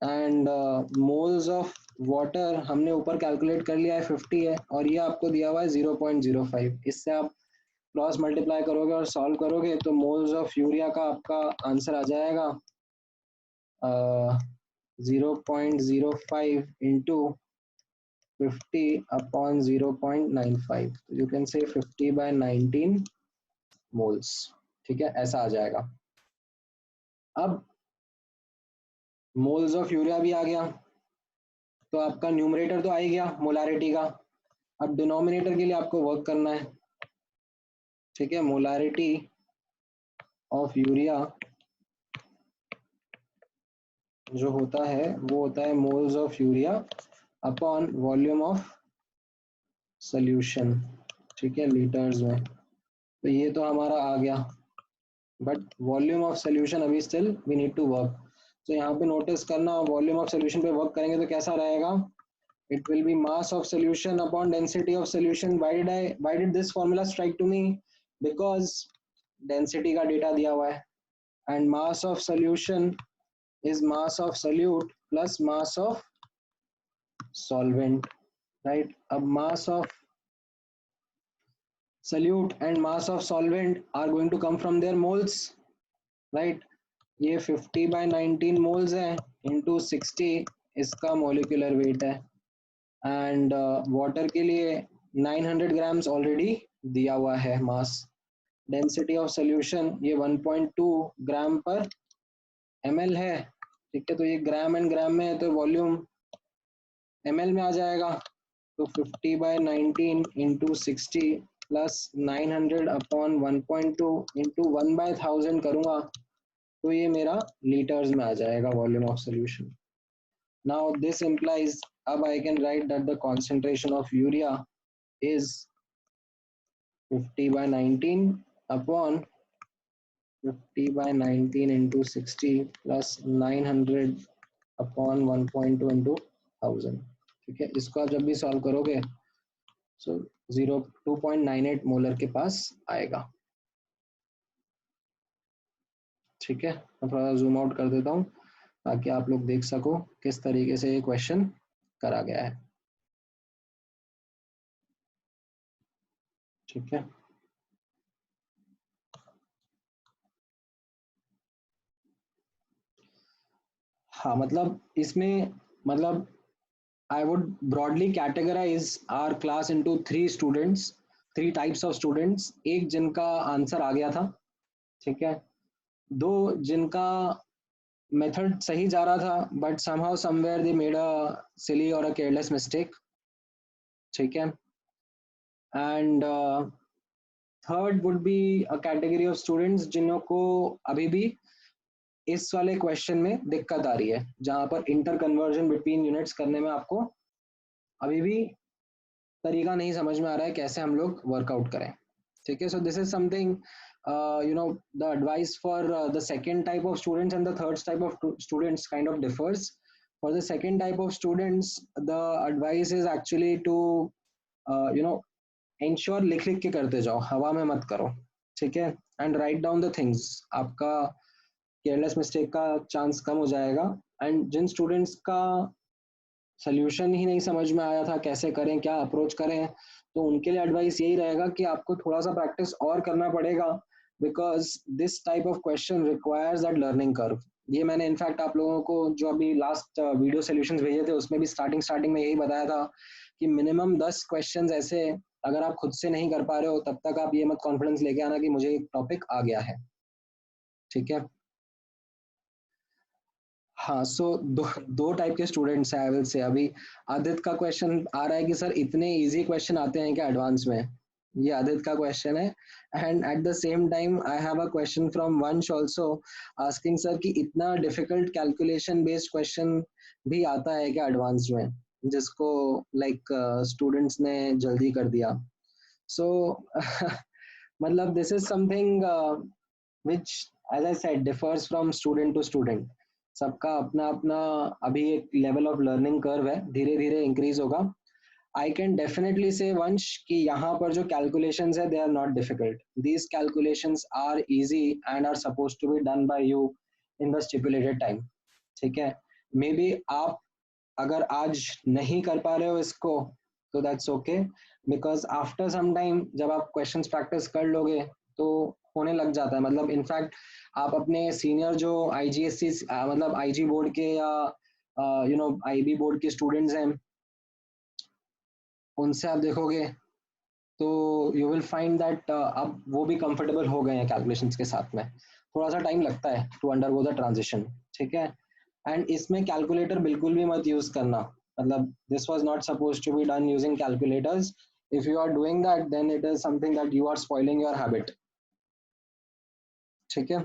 And moles of water हमने ऊपर कैलकुलेट कर लिया है 50 है, और ये आपको दिया हुआ है 0.05। इससे आप क्रॉस मल्टीप्लाई करोगे और सॉल्व करोगे तो मोल्स ऑफ यूरिया का आपका आंसर आ जाएगा 0.05 इंटू 50 upon 0.95, तो यू कैन से 50/19 मोल्स। ठीक है, ऐसा आ जाएगा। अब मोल्स ऑफ यूरिया भी आ गया, तो आपका न्यूमरेटर तो आ ही गया मोलारिटी का। अब डिनोमिनेटर के लिए आपको वर्क करना है। ठीक है, मोलारिटी ऑफ यूरिया जो होता है वो होता है moles of urea upon volume of solution. ठीक है, लीटर्स में। तो ये तो हमारा आ गया, बट वॉल्यूम ऑफ सॉल्यूशन अभी still we need to work. तो यहाँ पे नोटिस करना, वॉल्यूम ऑफ सॉल्यूशन पे वर्क करेंगे तो कैसा रहेगा? It will be mass of solution upon density of solution. Why did this formula strike to me? Because density का डेटा दिया हुआ है and mass of solution is mass of solute plus mass of solvent, right? अब mass of solute and mass of solvent are going to come from their moles, right? ये 50/19 moles है into 60 इसका molecular weight है, and water के लिए 900 grams already दिया हुआ है mass। density of solution ये 1.2 ग्राम पर ml है। ठीक है, तो ये ग्राम एंड ग्राम में है तो वॉल्यूम ml में आ जाएगा। तो 50/19 इंटू 60 प्लस 900 अपॉन 1.2 इंटू 1/1000 करूंगा तो ये मेरा लीटर्स में आ जाएगा volume of solution. Now this implies, अब I can write that the concentration of urea is 50/19 upon 50/19 into 60 plus 900 upon 1.2 into 1000। ठीक है, इसको आप जब भी सॉल्व करोगे सो 2.98 मोलर के पास आएगा। ठीक है, मैं थोड़ा जूम आउट कर देता हूँ ताकि आप लोग देख सको किस तरीके से ये क्वेश्चन करा गया है। ठीक है, हाँ, मतलब इसमें, मतलब I would broadly categorize our class into 3 students. 3 types of students, एक जिनका आंसर आ गया था, ठीक है, 2 जिनका मेथड सही जा रहा था but somehow somewhere they made a silly or a careless mistake, ठीक है, and third would be a category of students जिन्हों को अभी भी इस वाले क्वेश्चन में दिक्कत आ रही है, जहां पर इंटर कन्वर्जन बिटवीन यूनिट्स करने में आपको अभी भी तरीका नहीं समझ में आ रहा है कैसे हम लोग वर्कआउट करें, ठीक है। So this is something the advice for the second type of students and the third type of students kind of differs. For the second type of students the advice is actually to you know ensure लिख लिख के करते जाओ, हवा में मत करो, ठीक है, and write down the things, आपका केयरलेस मिस्टेक का चांस कम हो जाएगा। एंड जिन स्टूडेंट्स का सोल्यूशन ही नहीं समझ में आया था कैसे करें, क्या अप्रोच करें, तो उनके लिए एडवाइस यही रहेगा कि आपको थोड़ा सा प्रैक्टिस और करना पड़ेगा, because this type of question requires that learning curve. ये मैंने इनफैक्ट आप लोगों को जो अभी लास्ट वीडियो सोल्यूशंस भेजे थे उसमें भी स्टार्टिंग में यही बताया था कि मिनिमम 10 क्वेश्चंस ऐसे अगर आप खुद से नहीं कर पा रहे हो तब तक आप ये मत कॉन्फिडेंस लेके आना कि मुझे एक टॉपिक आ गया है, ठीक है। हाँ, सो दो टाइप के स्टूडेंट्स हैं आई विल से। अभी आदित्य का क्वेश्चन आ रहा है कि सर इतने इजी क्वेश्चन आते हैं क्या एडवांस में, ये आदित्य का क्वेश्चन है। And at the same time I have a question from वंश आल्सो आस्किंग सर कि इतना डिफिकल्ट कैलकुलेशन बेस्ड क्वेश्चन भी आता है क्या एडवांस में, जिसको लाइक स्टूडेंट्स ने जल्दी कर दिया। सो मतलब this is something which as I said differs from student to student। सबका अपना अपना अभी एक लेवल ऑफ लर्निंग कर्व है, धीरे धीरे इंक्रीज होगा। आई कैन डेफिनेटली से वंश कि यहाँ पर जो कैलकुलेशंस है they are not difficult, these calculations are easy and are suppose to be done by you in the stipulated time, ठीक है। मे बी आप अगर आज नहीं कर पा रहे हो इसको तो that's okay, because after some time जब आप क्वेश्चंस प्रैक्टिस कर लोगे तो होने लग जाता है। मतलब इनफैक्ट आप अपने सीनियर जो आईजीएससी मतलब आईजी बोर्ड के या आईबी बोर्ड के स्टूडेंट्स हैं उनसे आप देखोगे तो यू विल फाइंड दैट अब वो भी कंफर्टेबल हो गए हैं कैलकुलेशंस के साथ में। थोड़ा सा टाइम लगता है टू अंडरगो द ट्रांजिशन, ठीक है। एंड इसमें कैलकुलेटर बिल्कुल भी मत यूज करना, मतलब this was not suppose to be done using calculators. If you are doing that then it is something that you are spoiling your habit, ठीक है।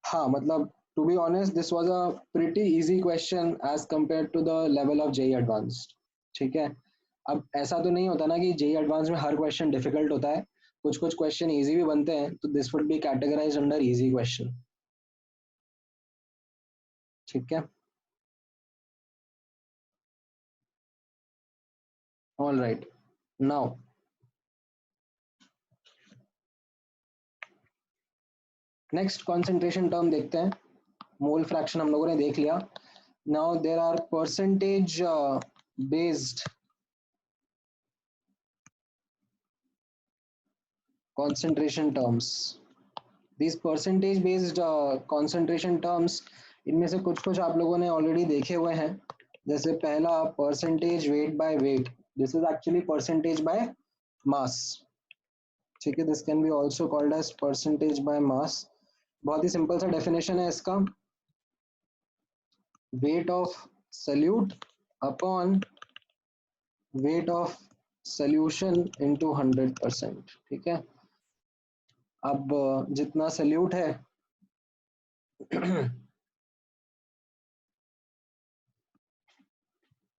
हाँ मतलब to be honest this was a pretty easy question as compare to the level of JEE Advanced, ठीक है। अब ऐसा तो नहीं होता ना कि जेई एडवांस में हर क्वेश्चन डिफिकल्ट होता है, कुछ कुछ क्वेश्चन इजी भी बनते हैं, तो this would be categorise under easy question, ठीक है। All right, now next concentration term देखते हैं। मोल फ्रैक्शन हम लोगों ने देख लिया। Now there are percentage based concentration terms। these percentage based concentration terms, इनमें से कुछ कुछ आप लोगों ने ऑलरेडी देखे हुए हैं। जैसे पहला percentage weight by weight, this is actually percentage by mass, ठीक है। This can be also called as percentage by mass. बहुत ही सिंपल सा डेफिनेशन है इसका, weight of solute upon weight of solution into 100%, ठीक है। अब जितना सल्यूट है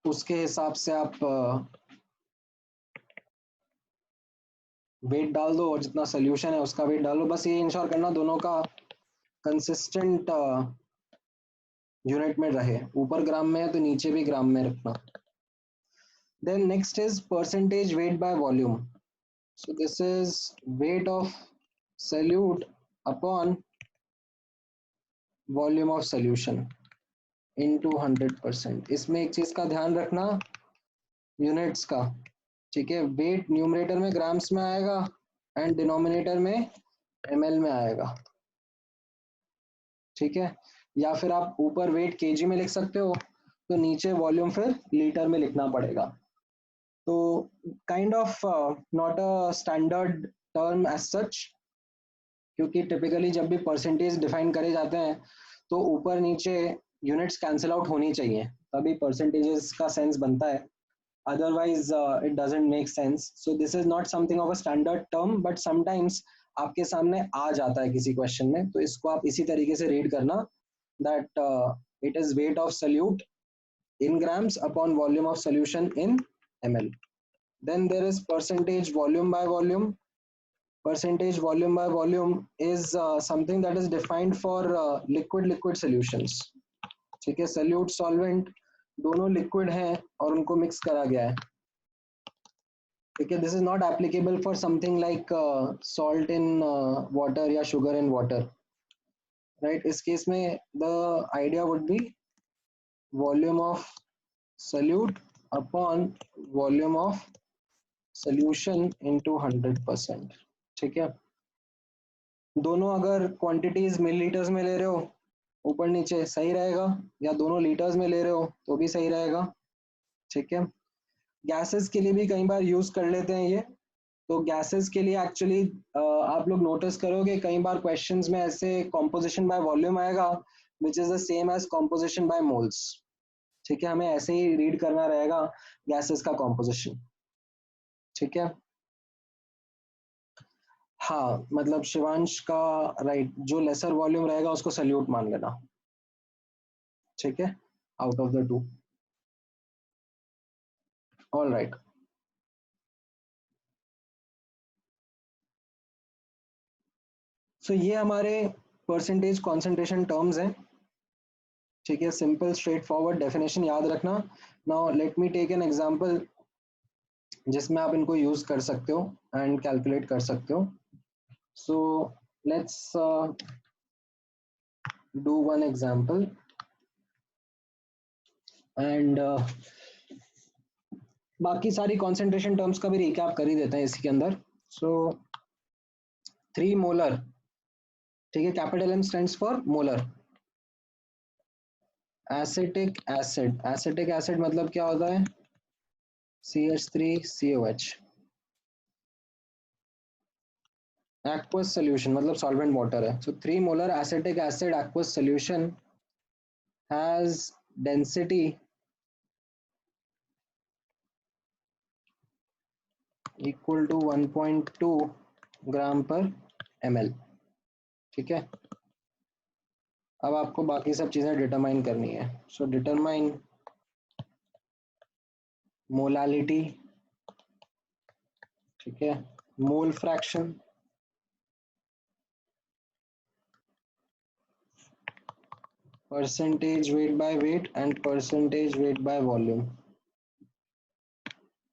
उसके हिसाब से आप वेट डाल दो और जितना सोल्यूशन है उसका वेट डालो। बस ये इंश्योर करना दोनों का कंसिस्टेंट यूनिट में रहे, ऊपर ग्राम में है तो नीचे भी ग्राम में रखना। Then next is percentage weight by volume. So this is weight of solute upon volume of solution into 100%। इसमें एक चीज का ध्यान रखना यूनिट्स का, ठीक है। वेट न्यूमरेटर में ग्राम्स में आएगा एंड डिनोमिनेटर में एमएल में आएगा, ठीक है। या फिर आप ऊपर वेट केजी में लिख सकते हो तो नीचे वॉल्यूम फिर लीटर में लिखना पड़ेगा, तो kind of not a standard term as such, क्योंकि टिपिकली जब भी परसेंटेज डिफाइन करे जाते हैं तो ऊपर नीचे यूनिट्स कैंसिल आउट होनी चाहिए, तभी परसेंटेजेस का सेंस बनता है, otherwise it doesn't make sense. So this is not something of a standard term, but sometimes आपके सामने आ जाता है किसी क्वेश्चन में, तो इसको आप इसी तरीके से रीड करना, that it is weight of solute in grams upon volume of solution in ml. Then there is percentage volume by volume. Percentage volume by volume is something that is defined for liquid liquid solutions. ठीक है, solute solvent दोनों liquid हैं और उनको mix करा गया है, ठीक है. This is not applicable for something like salt in water या शुगर इन वाटर, राइट. इस केस में the idea would be volume of solute upon volume of solution into 100%. ठीक है, दोनों अगर क्वांटिटीज मिलीलीटर्स में ले रहे हो ऊपर नीचे सही रहेगा, या दोनों लीटर्स में ले रहे हो तो भी सही रहेगा. ठीक है, गैसेस के लिए भी कई बार यूज कर लेते हैं ये. तो गैसेस के लिए एक्चुअली आप लोग नोटिस करोगे कई बार क्वेश्चंस में ऐसे कॉम्पोजिशन बाय वॉल्यूम आएगा which is the same as composition by moles. ठीक है, हमें ऐसे ही रीड करना रहेगा गैसेस का कॉम्पोजिशन. ठीक है, हाँ मतलब शिवांश का राइट, जो लेसर वॉल्यूम रहेगा उसको सल्यूट मान लेना. ठीक है, out of the two. All right, so ये हमारे परसेंटेज कॉन्सेंट्रेशन टर्म्स हैं. ठीक है, सिंपल स्ट्रेट फॉरवर्ड डेफिनेशन याद रखना. Now let me take an example जिसमें आप इनको यूज कर सकते हो एंड कैलकुलेट कर सकते हो. So let's do one example and बाकी सारी कॉन्सेंट्रेशन टर्म्स का भी रिकैप कर ही देते हैं इसी के अंदर. सो 3 मोलर, ठीक है, capital M stands for molar. Acetic acid, acetic acid मतलब क्या होता है, CH3COH. aqueous solution मतलब solvent water है. So 3 molar acetic acid aqueous solution has density equal to 1.2 ग्राम पर ml. ठीक है, अब आपको बाकी सब चीजें डिटरमाइन करनी है. सो डिटरमाइन मोलालिटी, ठीक है, mole fraction, percentage weight by wait and percentage weight by volume.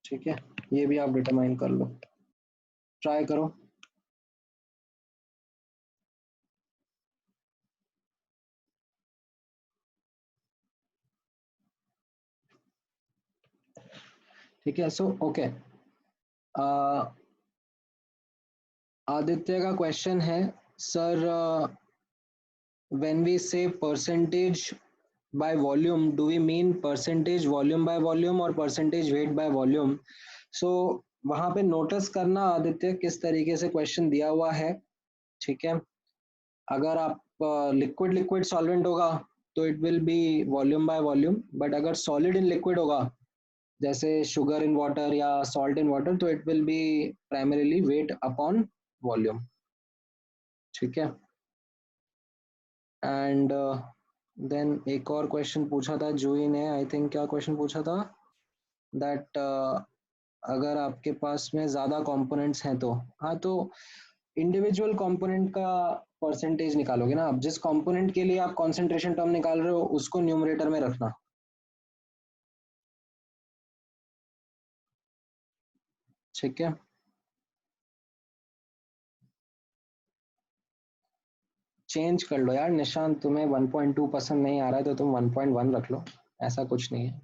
ठीक है, ये भी आप डिटरमाइन कर लो, ट्राई करो. ठीक है, सो ओके, आदित्य का क्वेश्चन है, sir when we say percentage by volume do we mean percentage volume by volume और percentage weight by volume. so वहां पे नोटिस करना आदित्य किस तरीके से क्वेश्चन दिया हुआ है. ठीक है, अगर आप लिक्विड लिक्विड सॉल्वेंट होगा तो it will B volume by volume, but अगर सॉलिड इन लिक्विड होगा जैसे शुगर इन वाटर या सॉल्ट इन वाटर तो it will B primarily weight upon volume. ठीक है, एंड देन एक और क्वेश्चन पूछा था जूही ने, आई थिंक क्या क्वेश्चन पूछा था, दैट अगर आपके पास में ज़्यादा कंपोनेंट्स हैं तो, हाँ तो इंडिविजुअल कंपोनेंट का परसेंटेज निकालोगे ना आप, जिस कंपोनेंट के लिए आप कंसंट्रेशन टर्म निकाल रहे हो उसको न्यूमरेटर में रखना. ठीक है, चेंज कर लो यार निशांत, तुम्हें 1.2 पसंद नहीं आ रहा है तो तुम 1.1 रख लो, ऐसा कुछ नहीं है.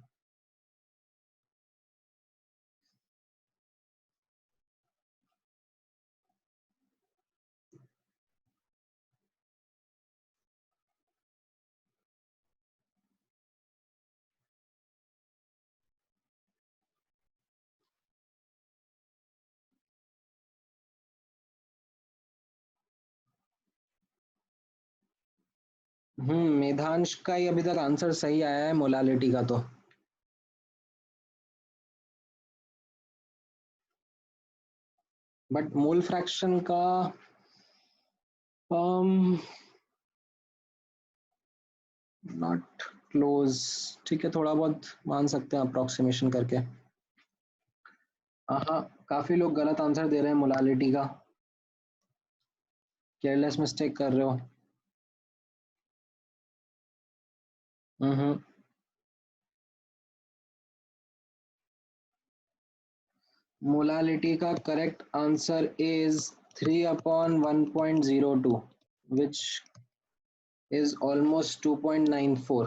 मेधांश का ही अभी तक आंसर सही आया है मोलालिटी का तो। बट मोल फ्रैक्शन का नॉट क्लोज। ठीक है, थोड़ा बहुत मान सकते हैं अप्रोक्सीमेशन करके। हाँ, काफी लोग गलत आंसर दे रहे हैं मोलालिटी का, केयरलेस मिस्टेक कर रहे हो। हम्म। मोलालिटी का correct answer is 3/1.02, which is almost 2.94।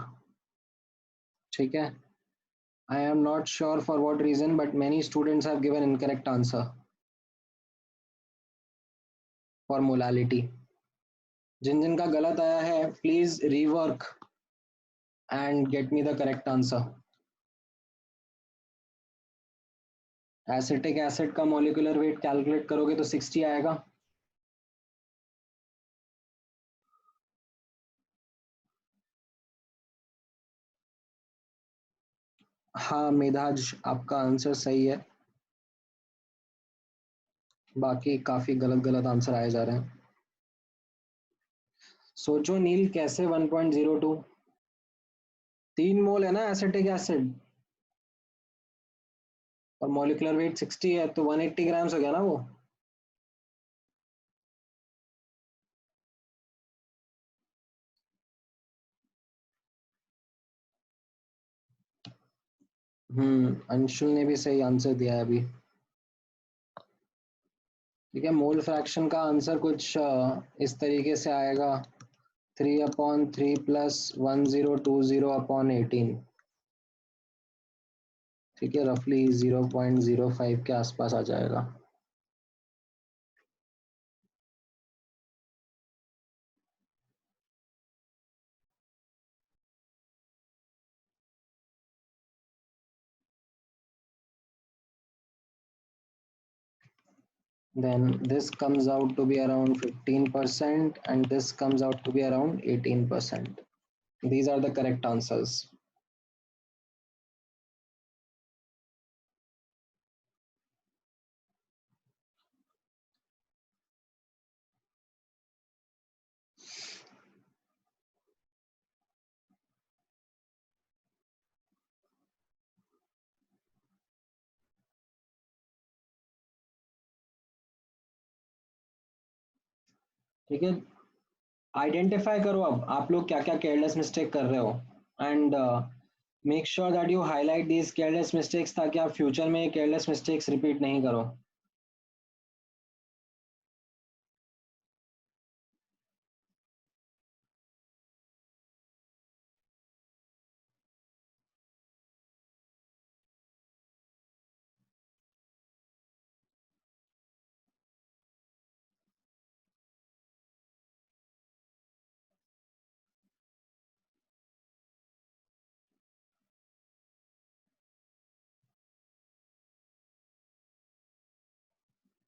ठीक है, I am not sure for what reason, but many students have given incorrect answer for molality. जिन जिन का गलत आया है, please rework and get me the correct answer. Acetic acid का molecular weight calculate करोगे तो 60 आएगा। हाँ मेधाज, आपका आंसर सही है, बाकी काफी गलत गलत आंसर आए जा रहे हैं। सोचो नील, कैसे 1.02? 3 मोल है ना एसिटिक एसिड, और मॉलिक्यूलर वेट 60 है, तो 180 ग्राम्स हो गया ना वो। अंशुल ने भी सही आंसर दिया है अभी। ठीक है, मोल फ्रैक्शन का आंसर कुछ इस तरीके से आएगा, 3/3 प्लस 1020/18। ठीक है, रफली 0.05 के आसपास आ जाएगा। Then this comes out to be around 15% and this comes out to be around 18%. These are the correct answers. ठीक है, आइडेंटिफाई करो अब आप लोग क्या क्या केयरलेस मिस्टेक कर रहे हो, and make sure that you highlight these careless mistakes, ताकि आप फ्यूचर में केयरलेस मिस्टेक्स रिपीट नहीं करो।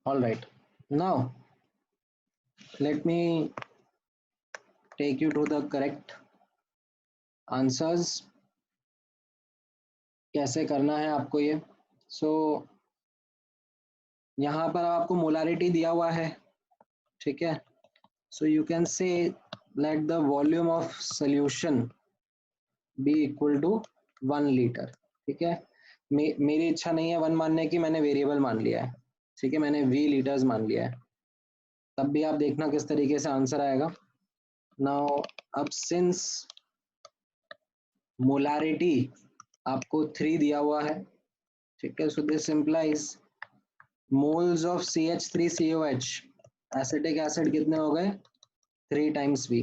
All right, now let me take you to the correct answers। कैसे करना है आपको ये, सो यहाँ पर आपको मोलारिटी दिया हुआ है। ठीक है, so you can say let the volume of solution be equal to 1 litre. ठीक है, मेरी इच्छा नहीं है 1 मानने की, मैंने वेरिएबल मान लिया है। ठीक है, मैंने वी लीटर्स मान लिया है। तब भी आप देखना किस तरीके से आंसर आएगा। नाउ अब सिंस मोलारिटी आपको 3 दिया हुआ है, ठीक है, so this implies moles of CH3COH, acetic acid कितने हो गए, 3 टाइम्स V।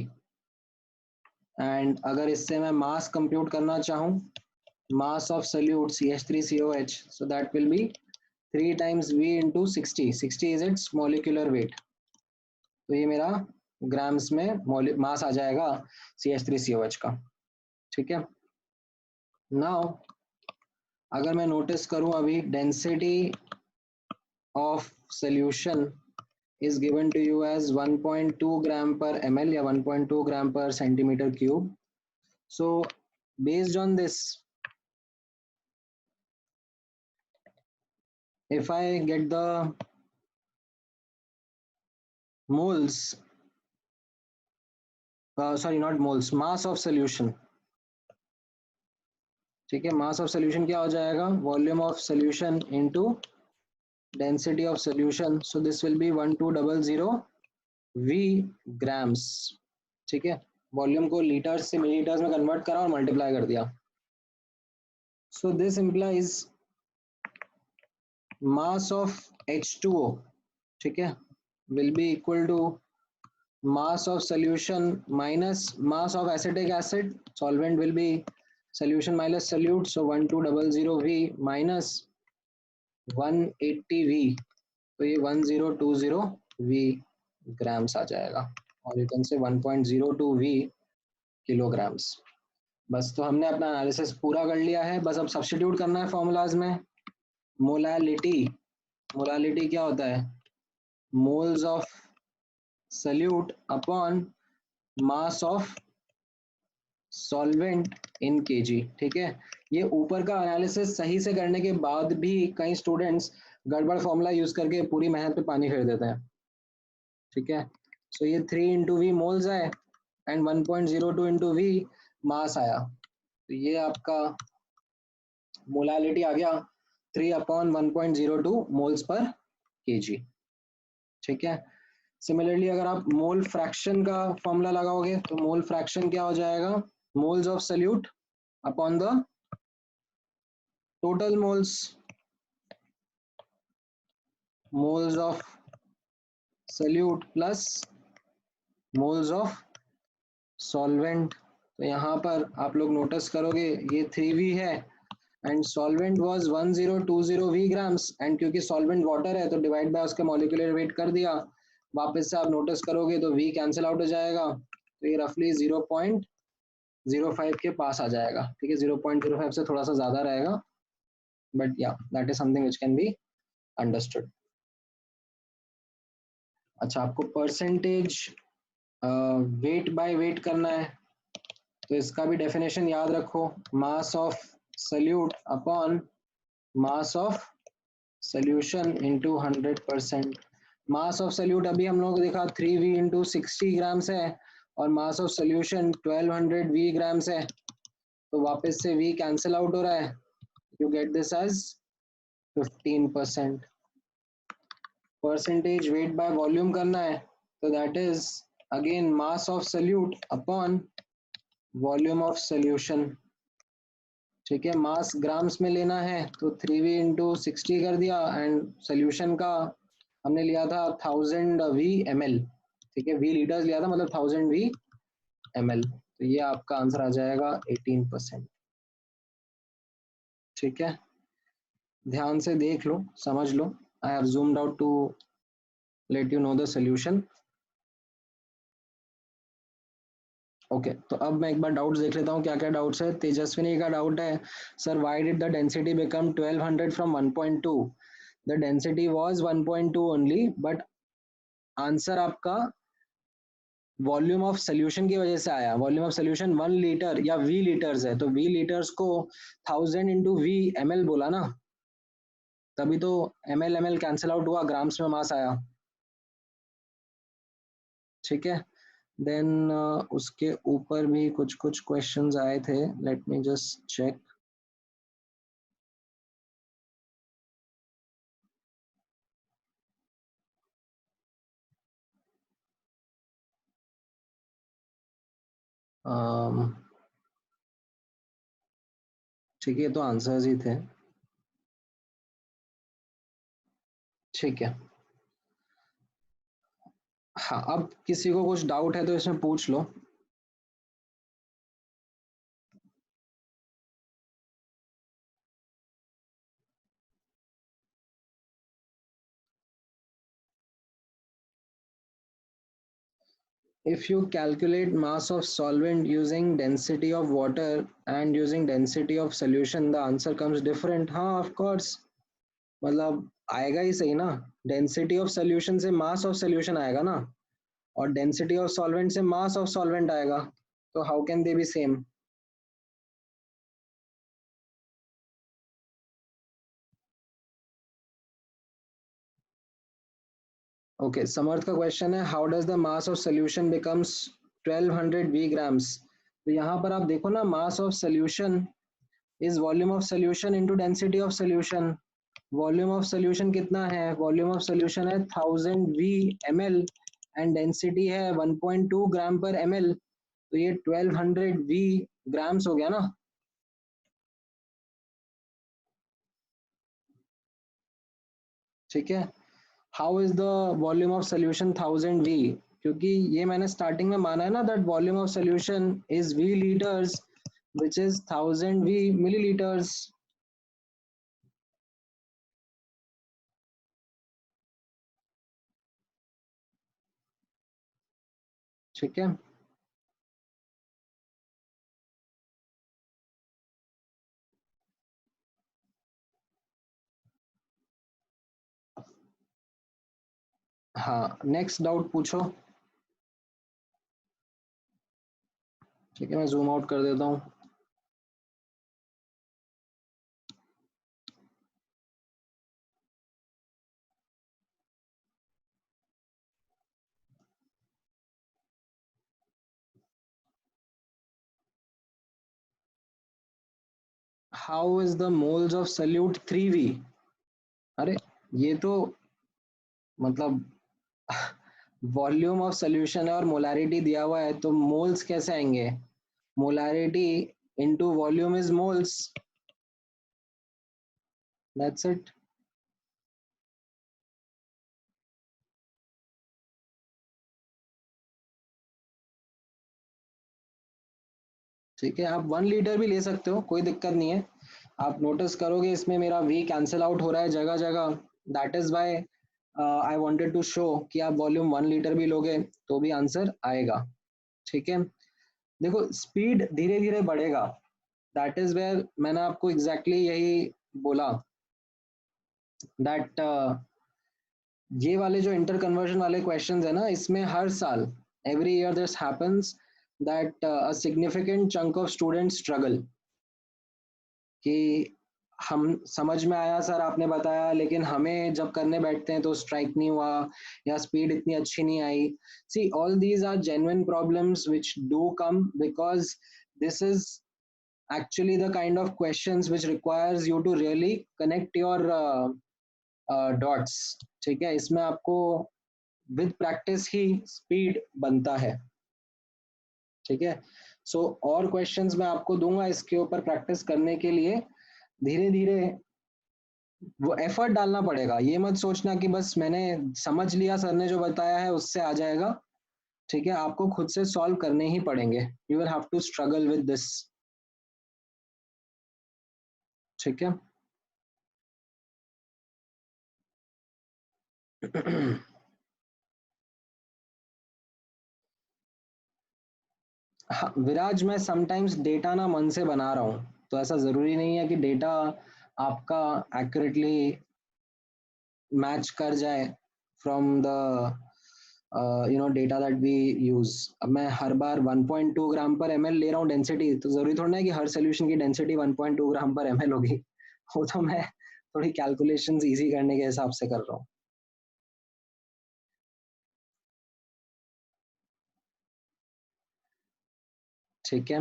एंड अगर इससे मैं मास कंप्यूट करना चाहूँ, mass of solute CH3COH, so that will be 3 times V into 60. 60 is its molecular weight, तो ये मेरा ग्राम्स में मास आ जाएगा CH3COH का। ठीक है, नाउ अगर मैं नोटिस करूं अभी density of solution is given to you as 1.2 gram per ml या 1.2 gram per centimeter cube. So based on this, if I get the moles, sorry not moles, mass of solution, ठीक है, mass of solution क्या हो जाएगा, volume of solution into density of solution, so this will be 1200 v grams, ठीक है, volume को litres से millilitres में कन्वर्ट करा और मल्टीप्लाई कर दिया. So this implies mass of H2O, ठीक है, will be equal to mass of solution minus mass of acetic acid. Solvent will be solution minus solute, so 1200 V minus 180 V, तो ये 1020 V grams आ जाएगा, और you can से 1.02 V kilograms. बस तो हमने अपना एनालिसिस पूरा कर लिया है, बस अब सब्स्टिट्यूट करना है फॉर्मूलाज में. मोलालिटी, मोलालिटी क्या होता है, moles of solute upon mass of solvent in kg, ठीक है. ये ऊपर का एनालिसिस सही से करने के बाद भी कई स्टूडेंट्स गड़बड़ फॉर्मूला यूज करके पूरी मेहनत पे पानी फेर देते हैं, ठीक है. सो ये 3 इंटू वी मोल्स है एंड 1.02 इंटू वी मास आया, तो ये आपका मोलालिटी आ गया 3/1.02 मोल्स पर केजी, ठीक है. सिमिलरली अगर आप मोल फ्रैक्शन का फॉर्मूला लगाओगे तो मोल फ्रैक्शन क्या हो जाएगा, moles of solute upon the total moles, moles of solute plus moles of solvent. तो यहाँ पर आप लोग नोटिस करोगे ये 3V है and solvent was 1020 V grams, and क्योंकि सॉल्वेंट वाटर है तो डिवाइड बाय उसके मॉलिक्यूलर वेट कर दिया. वापस से आप नोटिस करोगे तो V कैंसिल आउट हो जाएगा, तो ये रफली 0.05 के पास आ जाएगा, ठीक है. 0.05 से थोड़ा सा ज्यादा रहेगा, बट या that is something which can be understood. अच्छा, आपको परसेंटेज वेट बाय वेट करना है, तो इसका भी डेफिनेशन याद रखो, मास of solute upon mass of solution into 100%. Mass of salute अभी हम लोगों को देखा 3V इंटू 60 ग्राम्स है, और मास ऑफ सॉल्यूशन 1200 V ग्राम्स है, तो वापस से V कैंसिल आउट हो रहा है, you get this as 15%. Percentage weight by volume करना है, तो that is again mass of solute upon volume of solution, ठीक है. मास ग्राम्स में लेना है तो 3V इंटू 60 कर दिया, एंड सोल्यूशन का हमने लिया था 1000 V ml, ठीक है, V लीटर्स लिया था, मतलब 1000 V ml, तो ये आपका आंसर आ जाएगा 18%, ठीक है. ध्यान से देख लो, समझ लो. I have zoomed out to let you know the solution. Okay तो अब मैं एक बार डाउट्स देख लेता हूँ क्या क्या डाउट्स है. तेजस्विनी का डाउट है, sir why did the density become 1200 from 1.2. The density was 1.2 only, but answer आपका वॉल्यूम ऑफ सोल्यूशन की वजह से आया. वॉल्यूम ऑफ सोल्यूशन 1 लीटर या V लीटर्स है, तो V लीटर्स को 1000 इंटू V ml बोला ना, तभी तो ml कैंसिल आउट हुआ, ग्राम्स में मास आया, ठीक है. देन उसके ऊपर भी कुछ कुछ क्वेश्चंस आए थे, लेट मी जस्ट चेक. ठीक है, तो आंसर्स ही थे, ठीक है. हाँ, अब किसी को कुछ डाउट है तो इसमें पूछ लो. If you calculate mass of solvent using density of water and using density of solution, the answer comes different. हाँ, of course. मतलब आएगा ही सही ना, डेंसिटी ऑफ सोल्यूशन से मास ऑफ सोल्यूशन आएगा ना, और डेंसिटी ऑफ सॉल्वेंट से मास ऑफ सॉल्वेंट आएगा, तो how can they be same? Okay, Samarth का क्वेश्चन है how does the mass of solution becomes 1200 वी ग्राम्स। तो यहाँ पर आप देखो ना, mass of solution is volume of solution into density of solution. Volume of solution कितना है? वॉल्यूम ऑफ सोल्यूशन है 1000 वी एम एल, एंड डेंसिटी है 1.2 ग्राम पर एम एल, तो ये 1200 वी ग्राम्स हो गया ना। ठीक है, how is the volume of solution 1000 V? क्योंकि ये मैंने स्टार्टिंग में माना है ना that volume of solution is V litres, which is 1000 V millilitres. ठीक है, हाँ नेक्स्ट डाउट पूछो। ठीक है, मैं जूम आउट कर देता हूँ। How is the moles of solute 3V? अरे ये तो मतलब वॉल्यूम ऑफ सोल्यूशन है और मोलारिटी दिया हुआ है, तो मोल्स कैसे आएंगे? Molarity into volume is moles, that's it. ठीक है, आप 1 लीटर भी ले सकते हो, कोई दिक्कत नहीं है। आप नोटिस करोगे इसमें मेरा वी कैंसिल आउट हो रहा है जगह जगह, that is why I wanted to show कि आप वॉल्यूम 1 लीटर भी लोगे तो भी आंसर आएगा। ठीक है, देखो स्पीड धीरे धीरे बढ़ेगा, दैट इज वेयर मैंने आपको एग्जैक्टली यही बोला दैट ये वाले जो इंटर कन्वर्जन वाले क्वेश्चंस है ना, इसमें हर साल every year this happens that a significant chunk of student struggle, कि हम समझ में आया सर आपने बताया, लेकिन हमें जब करने बैठते हैं तो स्ट्राइक नहीं हुआ या स्पीड इतनी अच्छी नहीं आई। See all these are genuine problems which do come because this is actually the kind of questions which requires you to really connect your dots। ठीक है, इसमें आपको विद प्रैक्टिस ही स्पीड बनता है। ठीक है, सो और क्वेश्चंस मैं आपको दूंगा इसके ऊपर प्रैक्टिस करने के लिए। धीरे धीरे वो एफर्ट डालना पड़ेगा, ये मत सोचना कि बस मैंने समझ लिया सर ने जो बताया है उससे आ जाएगा। ठीक है, आपको खुद से सॉल्व करने ही पड़ेंगे, you will have to struggle with this. ठीक है हाँ विराज, मैं समटाइम्स डेटा ना मन से बना रहा हूँ, तो ऐसा जरूरी नहीं है कि डेटा आपका एक्यूरेटली मैच कर जाए from the data that we use. अब मैं हर बार 1.2 ग्राम पर एमएल ले रहा हूँ डेंसिटी, तो जरूरी थोड़ा ना है कि हर सोल्यूशन की डेंसिटी 1.2 ग्राम पर एमएल होगी। वो तो मैं थोड़ी कैलकुलेशंस इजी करने के हिसाब से कर रहा हूँ। ठीक है,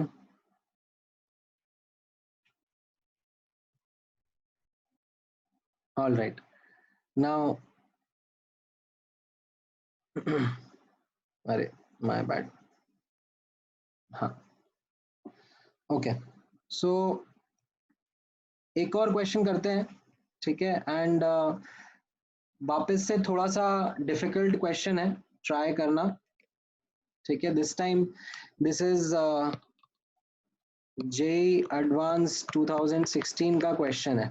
ऑल राइट, नाउ अरे माय बैड, हाँ ओके, सो एक और क्वेश्चन करते हैं। ठीक है, एंड वापस से थोड़ा सा डिफिकल्ट क्वेश्चन है, ट्राई करना। ठीक है, this time this is J advance 2016 का क्वेश्चन है।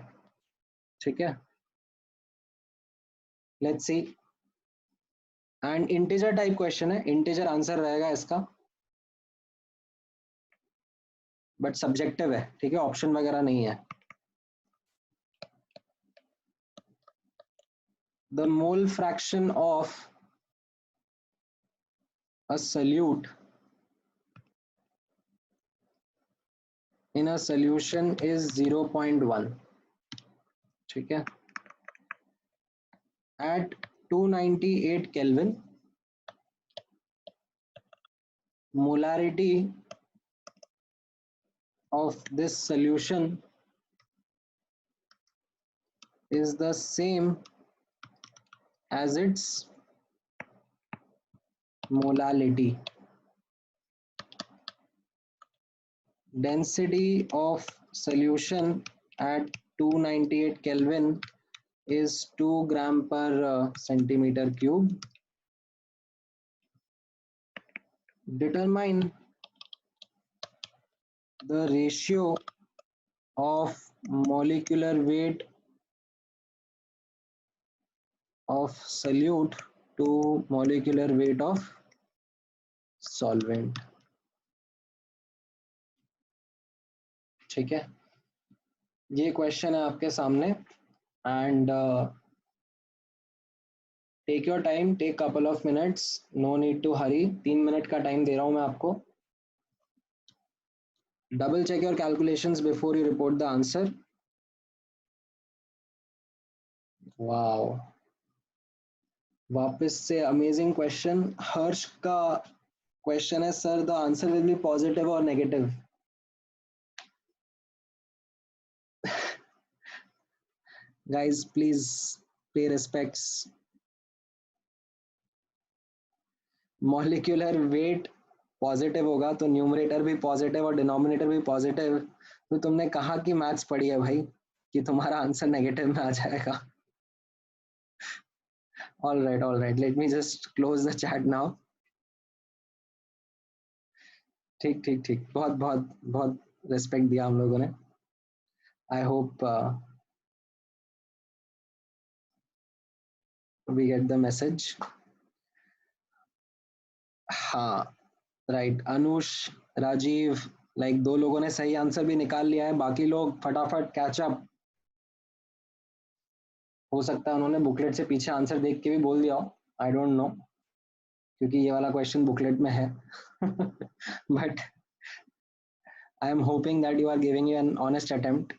ठीक है, let's see, and integer type question है, इंटीजर आंसर रहेगा इसका, बट सब्जेक्टिव है। ठीक है, ऑप्शन वगैरह नहीं है। the mole fraction of a solute in a solution is 0.1. ठीक है, at 298 Kelvin, molarity of this solution is the same as its molality. Density of solution at 298 Kelvin is 2 gram per centimeter cube. Determine the ratio of molecular weight of solute to molecular weight of solvent. ठीक है, ये question है आपके सामने and take your time, take couple of minutes, no need to hurry. 3 minute का time दे रहा हूं मैं आपको. Double check your calculations before you report the answer. Wow, वापस से अमेजिंग क्वेश्चन. हर्ष का क्वेश्चन है, sir the answer will be positive or negative. Guys please pay respects. Molecular weight positive होगा तो न्यूमरेटर भी पॉजिटिव और डिनोमिनेटर भी positive. तो तुमने कहा कि मैथ्स पढ़ी है भाई कि तुम्हारा आंसर नेगेटिव में आ जाएगा. All right, let me just close the chat now. ठीक ठीक ठीक, बहुत बहुत बहुत रिस्पेक्ट दिया हम लोगों ने. I hope we get the message. हाँ राइट, अनुष, राजीव, लाइक 2 लोगों ने सही आंसर भी निकाल लिया है. बाकी लोग फटाफट कैचअप. हो सकता है उन्होंने बुकलेट से पीछे आंसर देख के भी बोल दिया हो, आई डोंट नो, क्योंकि ये वाला क्वेश्चन बुकलेट में है. But I am hoping that you are giving you an honest attempt.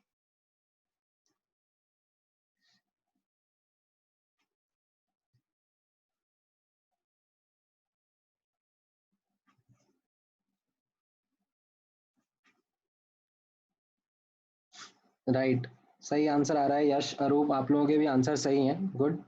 Right, सही आंसर आ रहा है. यश, अरूप, आप लोगों के भी आंसर सही हैं. गुड.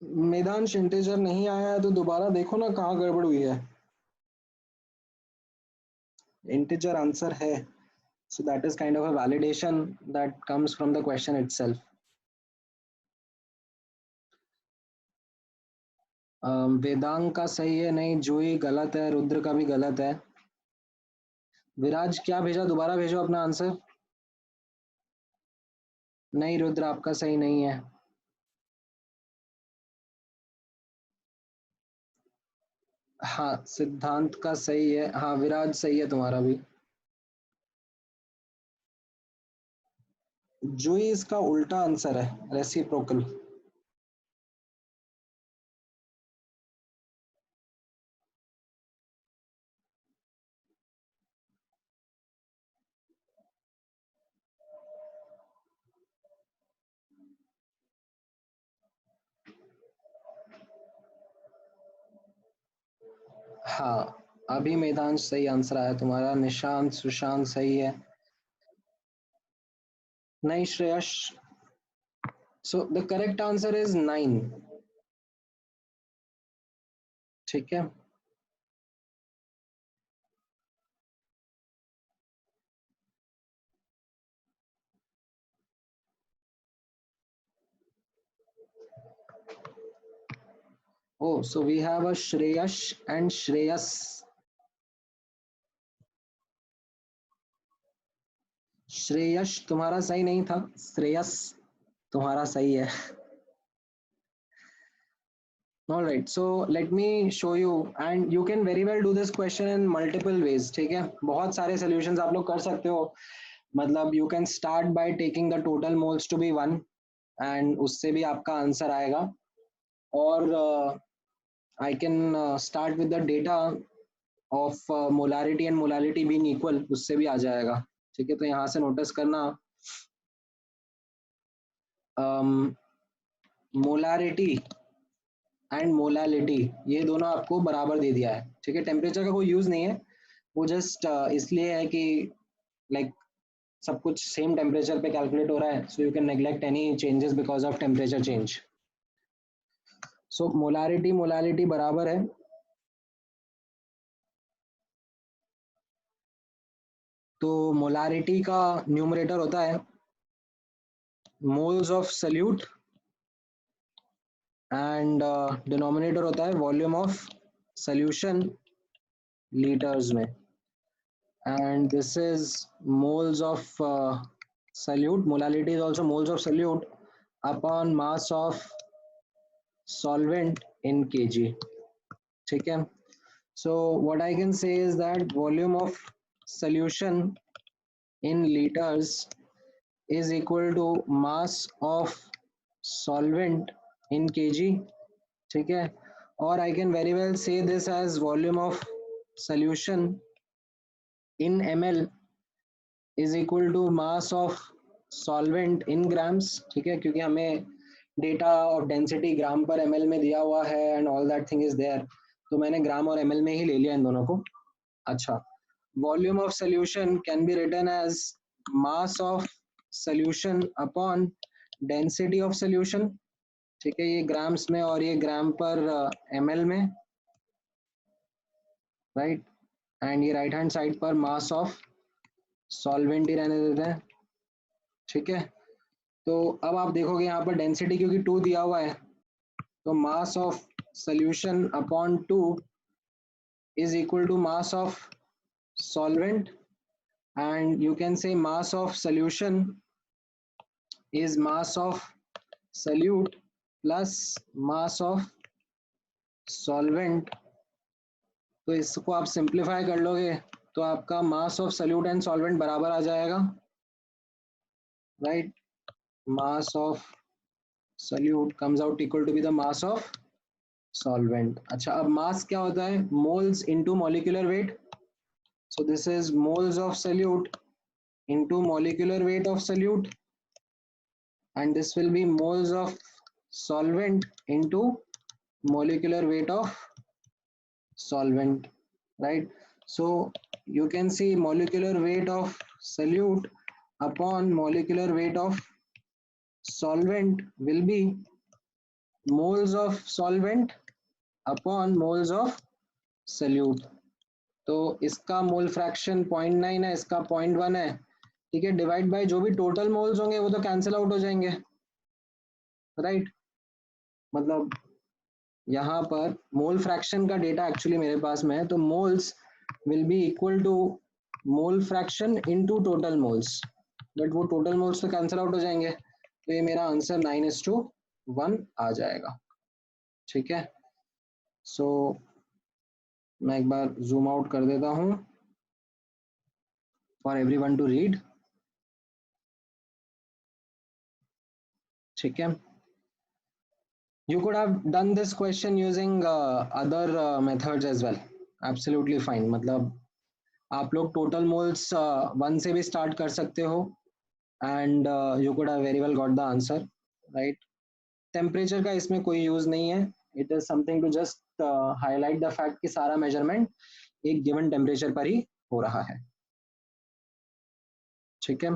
मेदांश, इंटीजर नहीं आया है तो दोबारा देखो ना कहाँ गड़बड़ हुई है. इंटीजर आंसर है, so that is kind of a validation that comes from the question itself. Vedang का सही है, नहीं जूही गलत है, रुद्र का भी गलत है. विराज क्या भेजा, दोबारा भेजो अपना आंसर. नहीं रुद्र, आपका सही नहीं है. हाँ सिद्धांत का सही है. हाँ विराज सही है तुम्हारा भी. जूही इसका उल्टा आंसर है, रेसिप्रोकल. हाँ अभी मैदान सही आंसर आया तुम्हारा. निशांत, सुशांत सही है. नहीं Shreyash. So the correct answer is 9. ठीक है. Oh, so we have a Shreyash and Shreyas. Shreyas तुम्हारा सही नहीं था, श्रेयस तुम्हारा सही है. All right, so let me show you and you can very well do this question in multiple ways. ठीक है, बहुत सारे solutions आप लोग कर सकते हो. मतलब you can start by taking the total moles to be 1 and उससे भी आपका आंसर आएगा. और I can start with the data of molarity and molality being equal, उससे भी आ जाएगा. ठीक है, तो यहाँ से नोटिस करना मोलारिटी एंड मोलालिटी ये दोनों आपको बराबर दे दिया है. ठीक है, टेम्परेचर का कोई यूज नहीं है, वो जस्ट इसलिए है कि लाइक सब कुछ सेम टेम्परेचर पे कैलकुलेट हो रहा है, so you can neglect any changes because of temperature change. So molarity molality बराबर है. तो मोलारिटी का न्यूमरेटर होता है moles of solute and denominator होता है वॉल्यूम ऑफ सॉल्यूशन लीटर्स में. And this is moles of solute. Molality is also moles of solute upon mass of solvent in kg. ठीक है, so what I can say is that volume of solution in liters is equal to mass of solvent in kg. ठीक है, or I can very well say this as volume of solution in ml is equal to mass of solvent in grams. ठीक है, क्योंकि हमें data of density ग्राम पर ml में दिया हुआ है and all that thing is there, तो मैंने ग्राम और ml में ही ले लिया इन दोनों को. अच्छा, volume of solution can be written as mass of solution upon density of solution. ठीक है, ये ग्राम्स में और ये ग्राम पर ml में, राइट. एंड ये राइट हैंड साइड पर मास ऑफ सॉल्वेंट ही रहने देते हैं. ठीक है, तो अब आप देखोगे यहाँ पर डेंसिटी क्योंकि 2 दिया हुआ है, तो mass of solution upon 2 is equal to mass of solvent and you can say mass of solution is mass of solute plus mass of solvent. तो इसको आप सिंप्लीफाई कर लोगे तो आपका mass of solute and solvent बराबर आ जाएगा, right. mass of solute comes out equal to be the mass of solvent. अच्छा, अब mass क्या होता है? moles into molecular weight. So this is moles of solute into molecular weight of solute, and this will be moles of solvent into molecular weight of solvent, right. So you can see molecular weight of solute upon molecular weight of solvent will be moles of solvent upon moles of solute. तो इसका mole fraction 0.9 है, इसका 0.1 है. ठीक है, divide by जो भी total moles होंगे वो तो कैंसिल आउट हो जाएंगे, राइट. मतलब यहाँ पर मोल फ्रैक्शन का डेटा एक्चुअली मेरे पास में है, तो moles will be equal to mole fraction into total moles, but वो टोटल मोल्स तो कैंसिल आउट हो जाएंगे, तो ये मेरा आंसर 9:1 आ जाएगा. ठीक है, सो मैं एक बार जूम आउट कर देता हूं फॉर एवरीवन टू रीड. ठीक है, you could have done this question using other methods as well, absolutely fine. मतलब आप लोग टोटल मोल्स 1 से भी स्टार्ट कर सकते हो and you could have very well got the answer, right. Temperature का इसमें कोई यूज नहीं है, it is something to just highlight the fact कि सारा मेजरमेंट एक गिवन टेम्परेचर पर ही हो रहा है. ठीक है,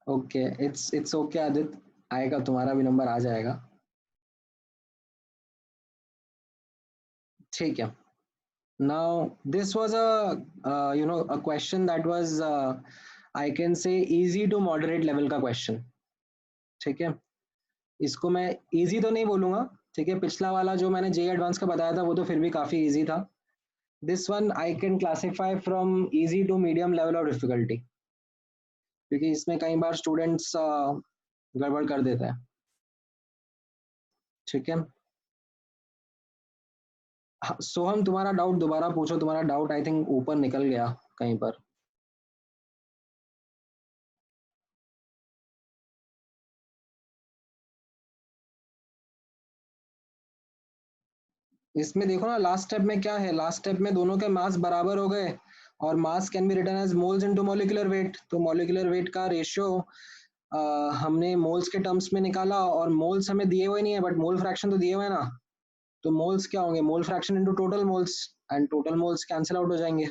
ओके, इट्स ओके आदित्य, आएगा, तुम्हारा भी नंबर आ जाएगा. ठीक है, Now this was a a question that was I can say easy to moderate level का question. ठीक है, इसको मैं easy तो नहीं बोलूंगा. ठीक है, पिछला वाला जो मैंने जे एडवांस का बताया था वो तो फिर भी काफी easy था. This one I can classify from easy to medium level of difficulty, क्योंकि इसमें कई बार स्टूडेंट्स गड़बड़ कर देते हैं. ठीक है, सोहम तुम्हारा डाउट दोबारा पूछो. तुम्हारा डाउट आई थिंक ऊपर निकल गया कहीं पर. इसमें देखो ना, लास्ट स्टेप में क्या है, लास्ट स्टेप में दोनों के मास बराबर हो गए और mass can be written as moles into molecular weight. तो मॉलिक्यूलर वेट का रेशियो हमने मोल्स के टर्म्स में निकाला, और मोल्स हमें दिए हुए नहीं है बट मोल फ्रैक्शन तो दिए हुए हैं ना. तो मोल्स क्या होंगे, मोल fraction into total moles, and total moles cancel out हो जाएंगे.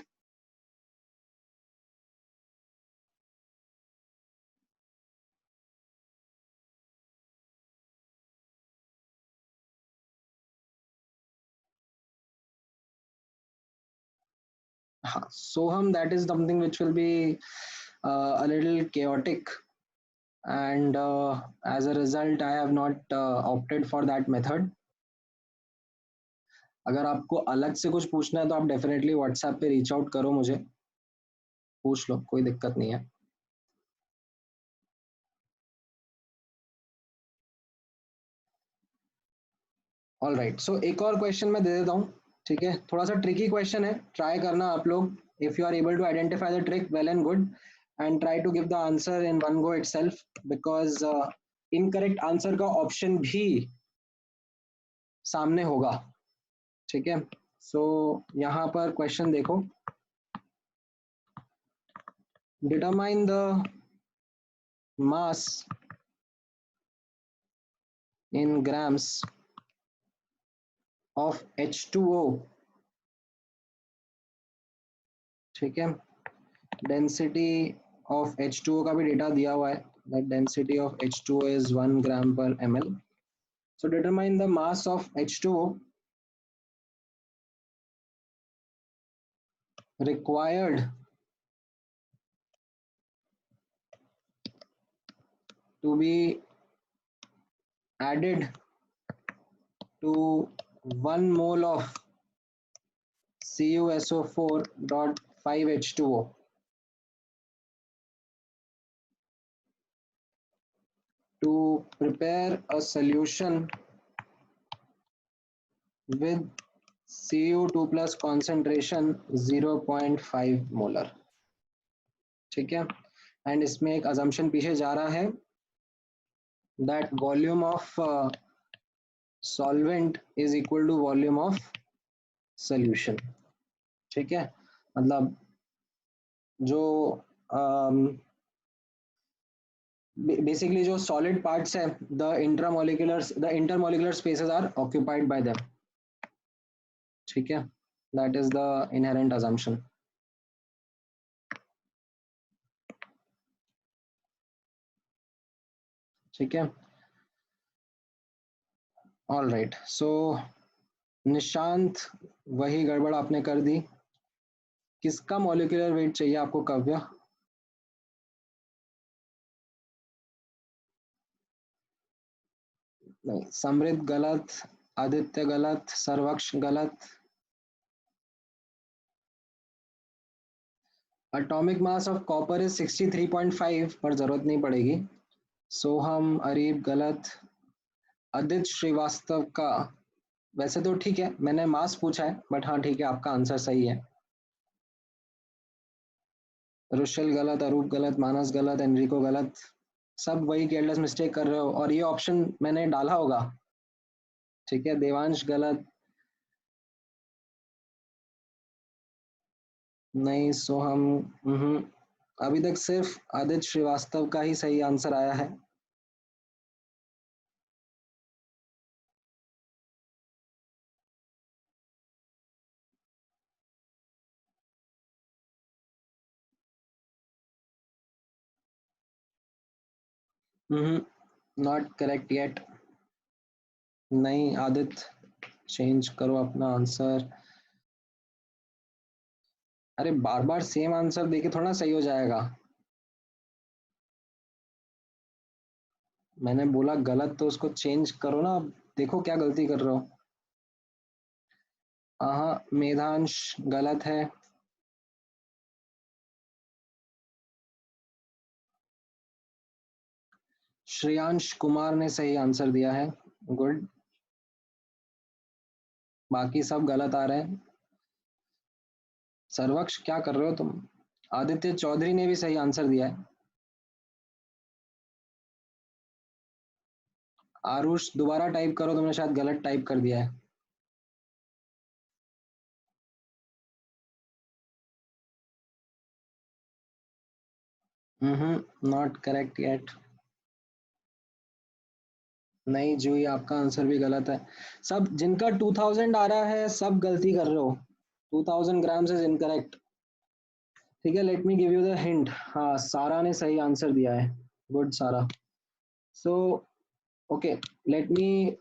Soham, that is something which will be a little chaotic, and as a result I have not opted for that method. अगर आपको अलग से कुछ पूछना है तो आप डेफिनेटली व्हाट्सएप पे रीच आउट करो, मुझे पूछ लो, कोई दिक्कत नहीं है. ऑल राइट, सो एक और क्वेश्चन मैं दे देता हूँ. ठीक है, थोड़ा सा ट्रिकी क्वेश्चन है, ट्राई करना आप लोग. If you are able to identify the trick, well and good, and try to give the answer in one go itself, because incorrect answer का ऑप्शन भी सामने होगा. ठीक है, सो यहाँ पर क्वेश्चन देखो. Determine the mass in grams of H2O. ठीक है, डेंसिटी ऑफ H2O का भी डेटा दिया हुआ है. That density of H2O is 1 gram per ml. So determine the mass of H2O required to be added to 1 mole of CuSO4.5H2O to prepare a solution with Cu2 plus concentration 0.5 molar. ठीक है, and इसमें एक assumption पीछे जा रहा है that volume of solvent is equal to volume of solution. ठीक है, मतलब जो बेसिकली जो सॉलिड पार्ट्स है, the intermolecular spaces are occupied by them. ठीक है, that is the inherent assumption. ठीक है, ऑल राइट. सो निशांत, वही गड़बड़ आपने कर दी. किसका मॉलिक्यूलर वेट चाहिए आपको, काव्य? नहीं, समृद्ध गलत, आदित्य गलत, सर्वक्ष गलत. Atomic mass of copper is 63.5, पर जरूरत नहीं पड़ेगी. सोहम, अरीब गलत. आदित्य श्रीवास्तव का, वैसे तो ठीक है, मैंने मास पूछा है बट हाँ ठीक है, आपका आंसर सही है. रुशल गलत, अरूप गलत, मानस गलत, एनरिको गलत. सब वही केयरलेस मिस्टेक कर रहे हो, और ये ऑप्शन मैंने डाला होगा. ठीक है, देवांश गलत. नहीं, सोहम, अभी तक सिर्फ आदित्य श्रीवास्तव का ही सही आंसर आया है. Not correct yet. नहीं आदित्य, चेंज करो अपना आंसर. अरे बार बार सेम आंसर देके थोड़ा सही हो जाएगा। मैंने बोला गलत तो उसको चेंज करो ना, अब देखो क्या गलती कर रहे हो। हाँ मेधांश गलत है। श्रेयांश कुमार ने सही आंसर दिया है। गुड। बाकी सब गलत आ रहे हैं। सर्वक्ष क्या कर रहे हो तुम? आदित्य चौधरी ने भी सही आंसर दिया है। आरुष दोबारा टाइप करो, तुमने शायद गलत टाइप कर दिया है। Not correct yet. नहीं जूही, आपका आंसर भी गलत है। सब जिनका 2000 आ रहा है सब गलती कर रहे हो। 2000 ग्राम्स इज इनकरेक्ट। ठीक है, let me give you the hint. हाँ सारा ने सही आंसर दिया है। गुड सारा। So okay, let me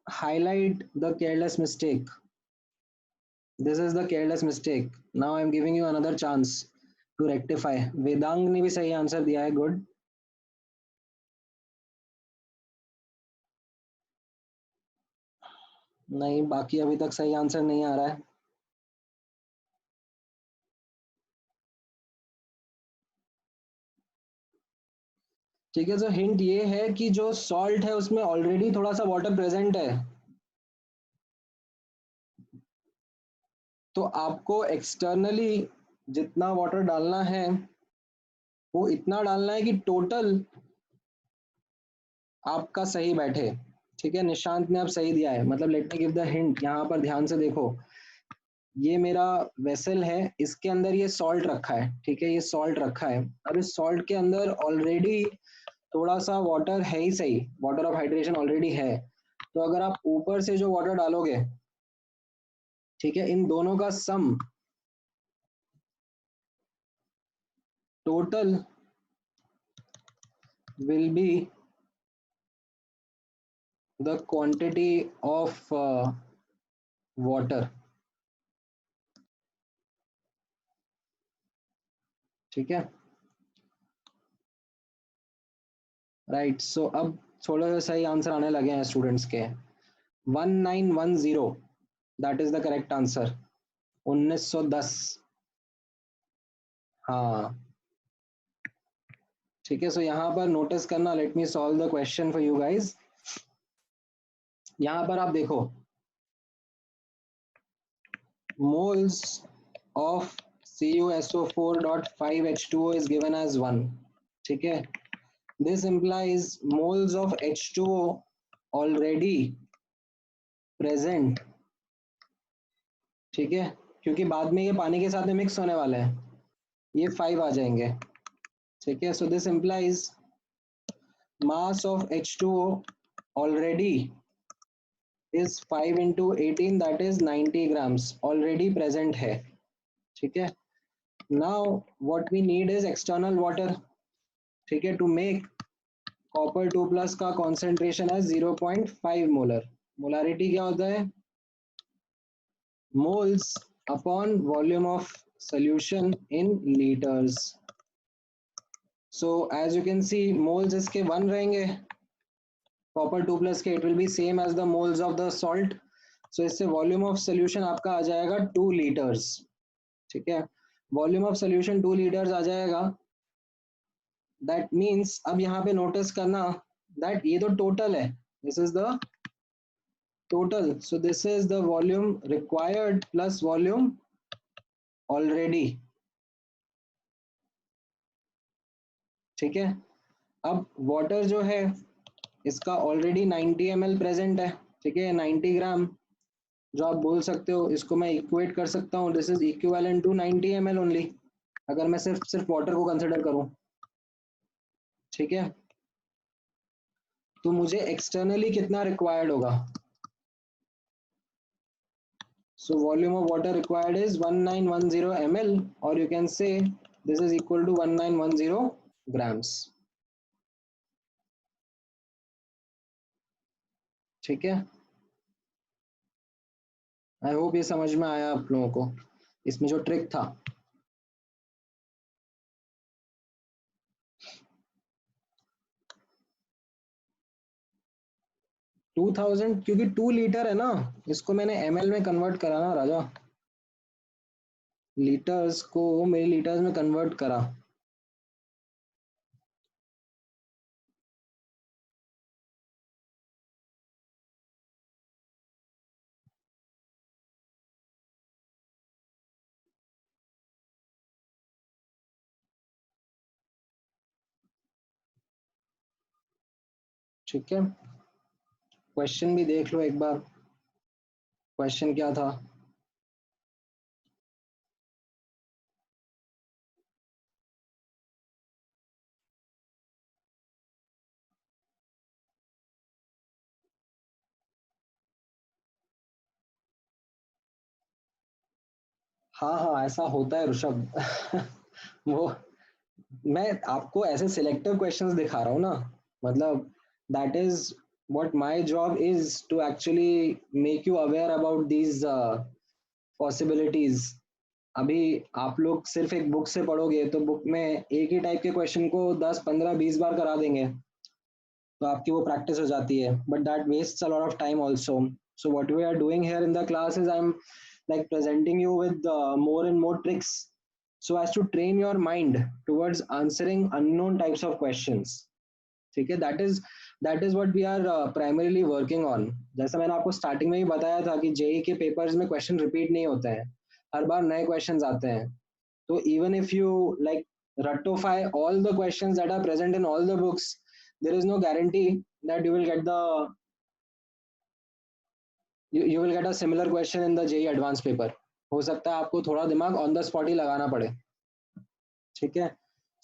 highlight the careless mistake. This is the careless mistake. Now I'm giving you another chance to rectify. Vedang ने भी सही आंसर दिया है। गुड। नहीं, बाकी अभी तक सही आंसर नहीं आ रहा है। ठीक है, तो हिंट ये है कि जो सॉल्ट है उसमें ऑलरेडी थोड़ा सा वाटर प्रेजेंट है। तो आपको एक्सटर्नली जितना वाटर डालना है वो इतना डालना है कि टोटल आपका सही बैठे। ठीक है, निशांत ने अब सही दिया है। मतलब let me give the hint, यहाँ पर ध्यान से देखो। ये मेरा वेसल है, इसके अंदर ये सॉल्ट रखा है। ठीक है, ये सॉल्ट रखा है। अब इस सॉल्ट के अंदर ऑलरेडी थोड़ा सा वाटर है ही सही, वाटर ऑफ हाइड्रेशन ऑलरेडी है। तो अगर आप ऊपर से जो वाटर डालोगे, ठीक है, इन दोनों का sum total will be the quantity of water. ठीक है, राइट। सो अब थोड़ा सा सही आंसर आने लगे हैं स्टूडेंट्स के। 1910, that is the correct answer. 1910। हाँ ठीक है, सो यहाँ पर नोटिस करना। Let me solve the question for you guys. यहाँ पर आप देखो, moles of CuSO4.5H2O is given as 1। ठीक है, this implies moles of H2O already present। ठीक है, क्योंकि बाद में ये पानी के साथ में मिक्स होने वाला है, ये 5 आ जाएंगे। ठीक है, so this implies mass of H2O already is 5 into 18, that is 90 grams already present है। ठीक है, now what we need is external water। ठीक है, to make कॉपर 2 प्लस का कॉन्सेंट्रेशन है 0.5 मोलर। मोलारिटी क्या होता है? Moles upon volume of solution in litres. So as you can see moles इसके 1 रहेंगे, कॉपर 2 प्लस के it will be same as the moles of the salt. So इससे volume of solution आपका आ जाएगा 2 litres. ठीक है, वॉल्यूम ऑफ सोल्यूशन 2 लीटर्स आ जाएगा। That means अब यहाँ पे नोटिस करना दैट ये तो टोटल है, this is the total, so this is the volume required plus volume already। ठीक है, अब वाटर जो है इसका ऑलरेडी 90 ml प्रेजेंट है। ठीक है, 90 ग्राम जो आप बोल सकते हो, इसको मैं इक्वेट कर सकता हूँ, this is equivalent to 90 ml only, अगर मैं सिर्फ सिर्फ वाटर को कंसिडर करूँ। ठीक है, तो मुझे एक्सटर्नली कितना रिक्वायर्ड होगा? So volume of water required is 1910 ml, or you can say this is equal to 1910 grams। ठीक है, आई होप ये समझ में आया आप लोगों को, इसमें जो ट्रिक था। 2000 क्योंकि 2 लीटर है ना, इसको मैंने ml में कन्वर्ट करा ना राजा, लीटर्स को मेरे लीटर्स में कन्वर्ट करा। ठीक है, क्वेश्चन भी देख लो एक बार, क्वेश्चन क्या था। हाँ हाँ, ऐसा होता है ऋषभ। वो मैं आपको ऐसे सिलेक्टिव क्वेश्चंस दिखा रहा हूँ ना, मतलब that is what my job is to actually make you aware about these possibilities. अभी आप लोग सिर्फ एक बुक से पढ़ोगे तो बुक में एक ही टाइप के क्वेश्चन को 10 15 20 बार करा देंगे, तो आपकी वो प्रैक्टिस हो जाती है, but that wastes a lot of time also. So what we are doing here in the class is I am like presenting you with more and more tricks so as to train your mind towards answering unknown types of questions। ठीक है, that is what we are primarily working on. जैसा मैंने आपको starting में ही बताया था कि JEE के पेपर्स में क्वेश्चन रिपीट नहीं होते हैं, हर बार नए क्वेश्चंस आते हैं। तो even if you like ratify all the questions that are present in all the books, there is no guarantee that you will get a similar question in the JEE advanced paper। हो सकता है आपको थोड़ा दिमाग on the spot ही लगाना पड़े। ठीक है,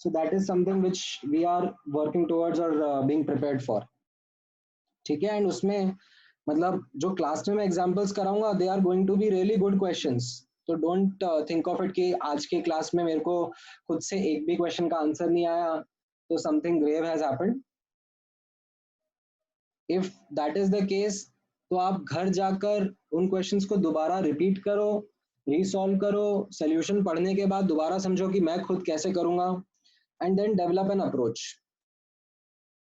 so that is something which we are working towards और बीइंग प्रिपेयर्ड फॉर। ठीक है, एंड उसमें मतलब जो क्लास में मैं एग्जांपल्स कराऊंगा they are going to be really good questions. तो डोंट थिंक ऑफ इट कि आज के क्लास में मेरे को खुद से एक भी क्वेश्चन का आंसर नहीं आया तो something grave has happened. If that is the case, तो आप घर जाकर उन क्वेश्चंस को दोबारा रिपीट करो, रीसॉल्व करो, सोल्यूशन पढ़ने के बाद दोबारा समझो कि मैं खुद कैसे करूंगा, and then develop an approach.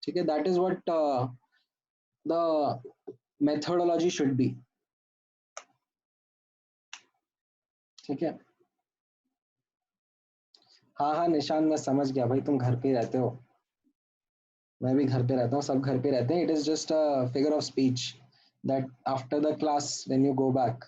ठीक है, that is what the methodology should be. ठीक है, हाँ हाँ निशान, मैं समझ गया भाई, तुम घर पे ही रहते हो, मैं भी घर पे रहता हूँ, सब घर पे रहते हैं। It is just a figure of speech that after the class when you go back.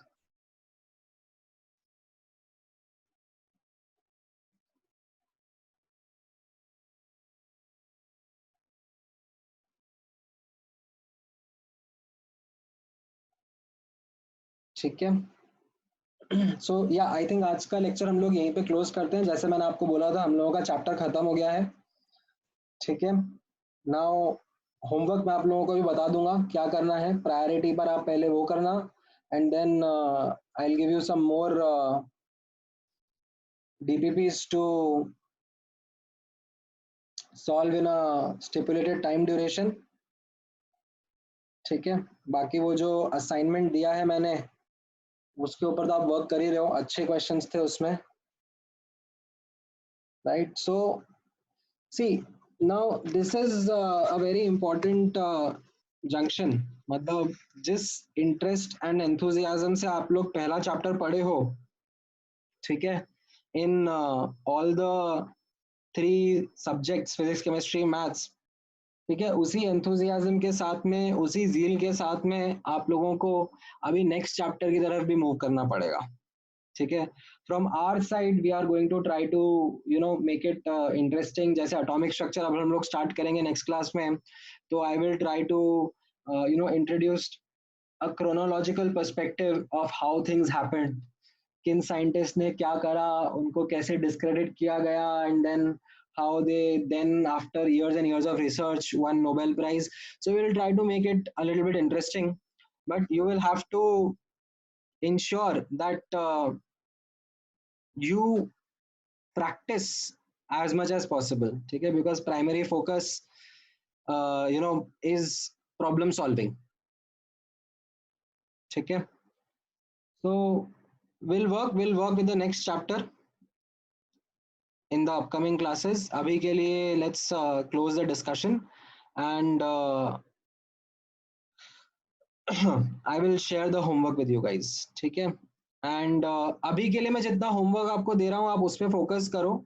ठीक है, सो या आई थिंक आज का लेक्चर हम लोग यहीं पे क्लोज करते हैं। जैसे मैंने आपको बोला था हम लोगों का चैप्टर खत्म हो गया है। ठीक है, नाउ होमवर्क मैं आप लोगों को भी बता दूंगा क्या करना है। प्रायोरिटी पर आप पहले वो करना, and then I will give you some more DPPs to solve in a stipulated time duration. ठीक है, बाकी वो जो असाइनमेंट दिया है मैंने उसके ऊपर तो आप वर्क कर ही रहे हो, अच्छे क्वेश्चंस थे उसमें, right. So See, now this is a very important junction। मतलब जिस इंटरेस्ट एंड एंथुजियाज्म से आप लोग पहला चैप्टर पढ़े हो, ठीक है, in all the 3 subjects physics chemistry maths, ठीक है, उसी एंथुजियाज्म के साथ में, उसी जील के साथ में आप लोगों को अभी नेक्स्ट चैप्टर की तरफ भी मूव करना पड़ेगा। ठीक है, from our side we are going to try to make it interesting. जैसे अटोमिक स्ट्रक्चर अब हम लोग स्टार्ट करेंगे नेक्स्ट क्लास में, तो I will try to introduce a chronological perspective of how things happened, किन साइंटिस्ट ने क्या करा, उनको कैसे डिस्क्रेडिट किया गया, and then how they then after years and years of research won Nobel Prize। So we will try to make it a little bit interesting, but you will have to ensure that you practice as much as possible। ठीक है, because primary focus is problem solving। ठीक है, so we'll work with the next chapter in the upcoming classes। अभी के लिए let's close the discussion and I will share the homework with you guys, ठीक है। And अभी के लिए मैं जितना होमवर्क आपको दे रहा हूँ आप उस पर फोकस करो,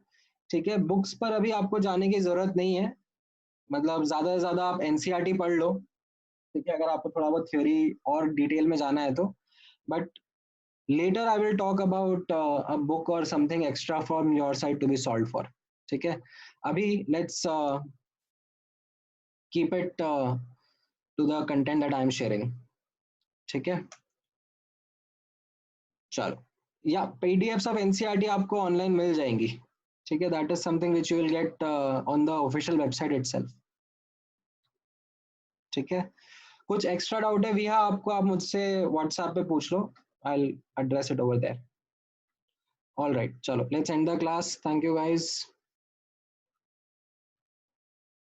ठीक है। बुक्स पर अभी आपको जाने की जरूरत नहीं है, मतलब ज्यादा से ज्यादा आप एनसीईआरटी पढ़ लो, ठीक है, अगर आपको थोड़ा बहुत थ्योरी और डिटेल में जाना है तो। But later I will talk about a book or something extra from your side to be solve for, ठीक है। अभी let's keep it to the content that I am sharing, ठीक है। चलो, या पीडीएफ्स ऑफ एनसीईआरटी आपको online मिल जाएंगी, ठीक है। That is something which you will get on the official website itself, ठीक है। कुछ एक्स्ट्रा डाउट है विहा आपको, आप मुझसे व्हाट्सएप पे पूछ लो, I will address it over there. All right, चलो let's end the class, thank you guys.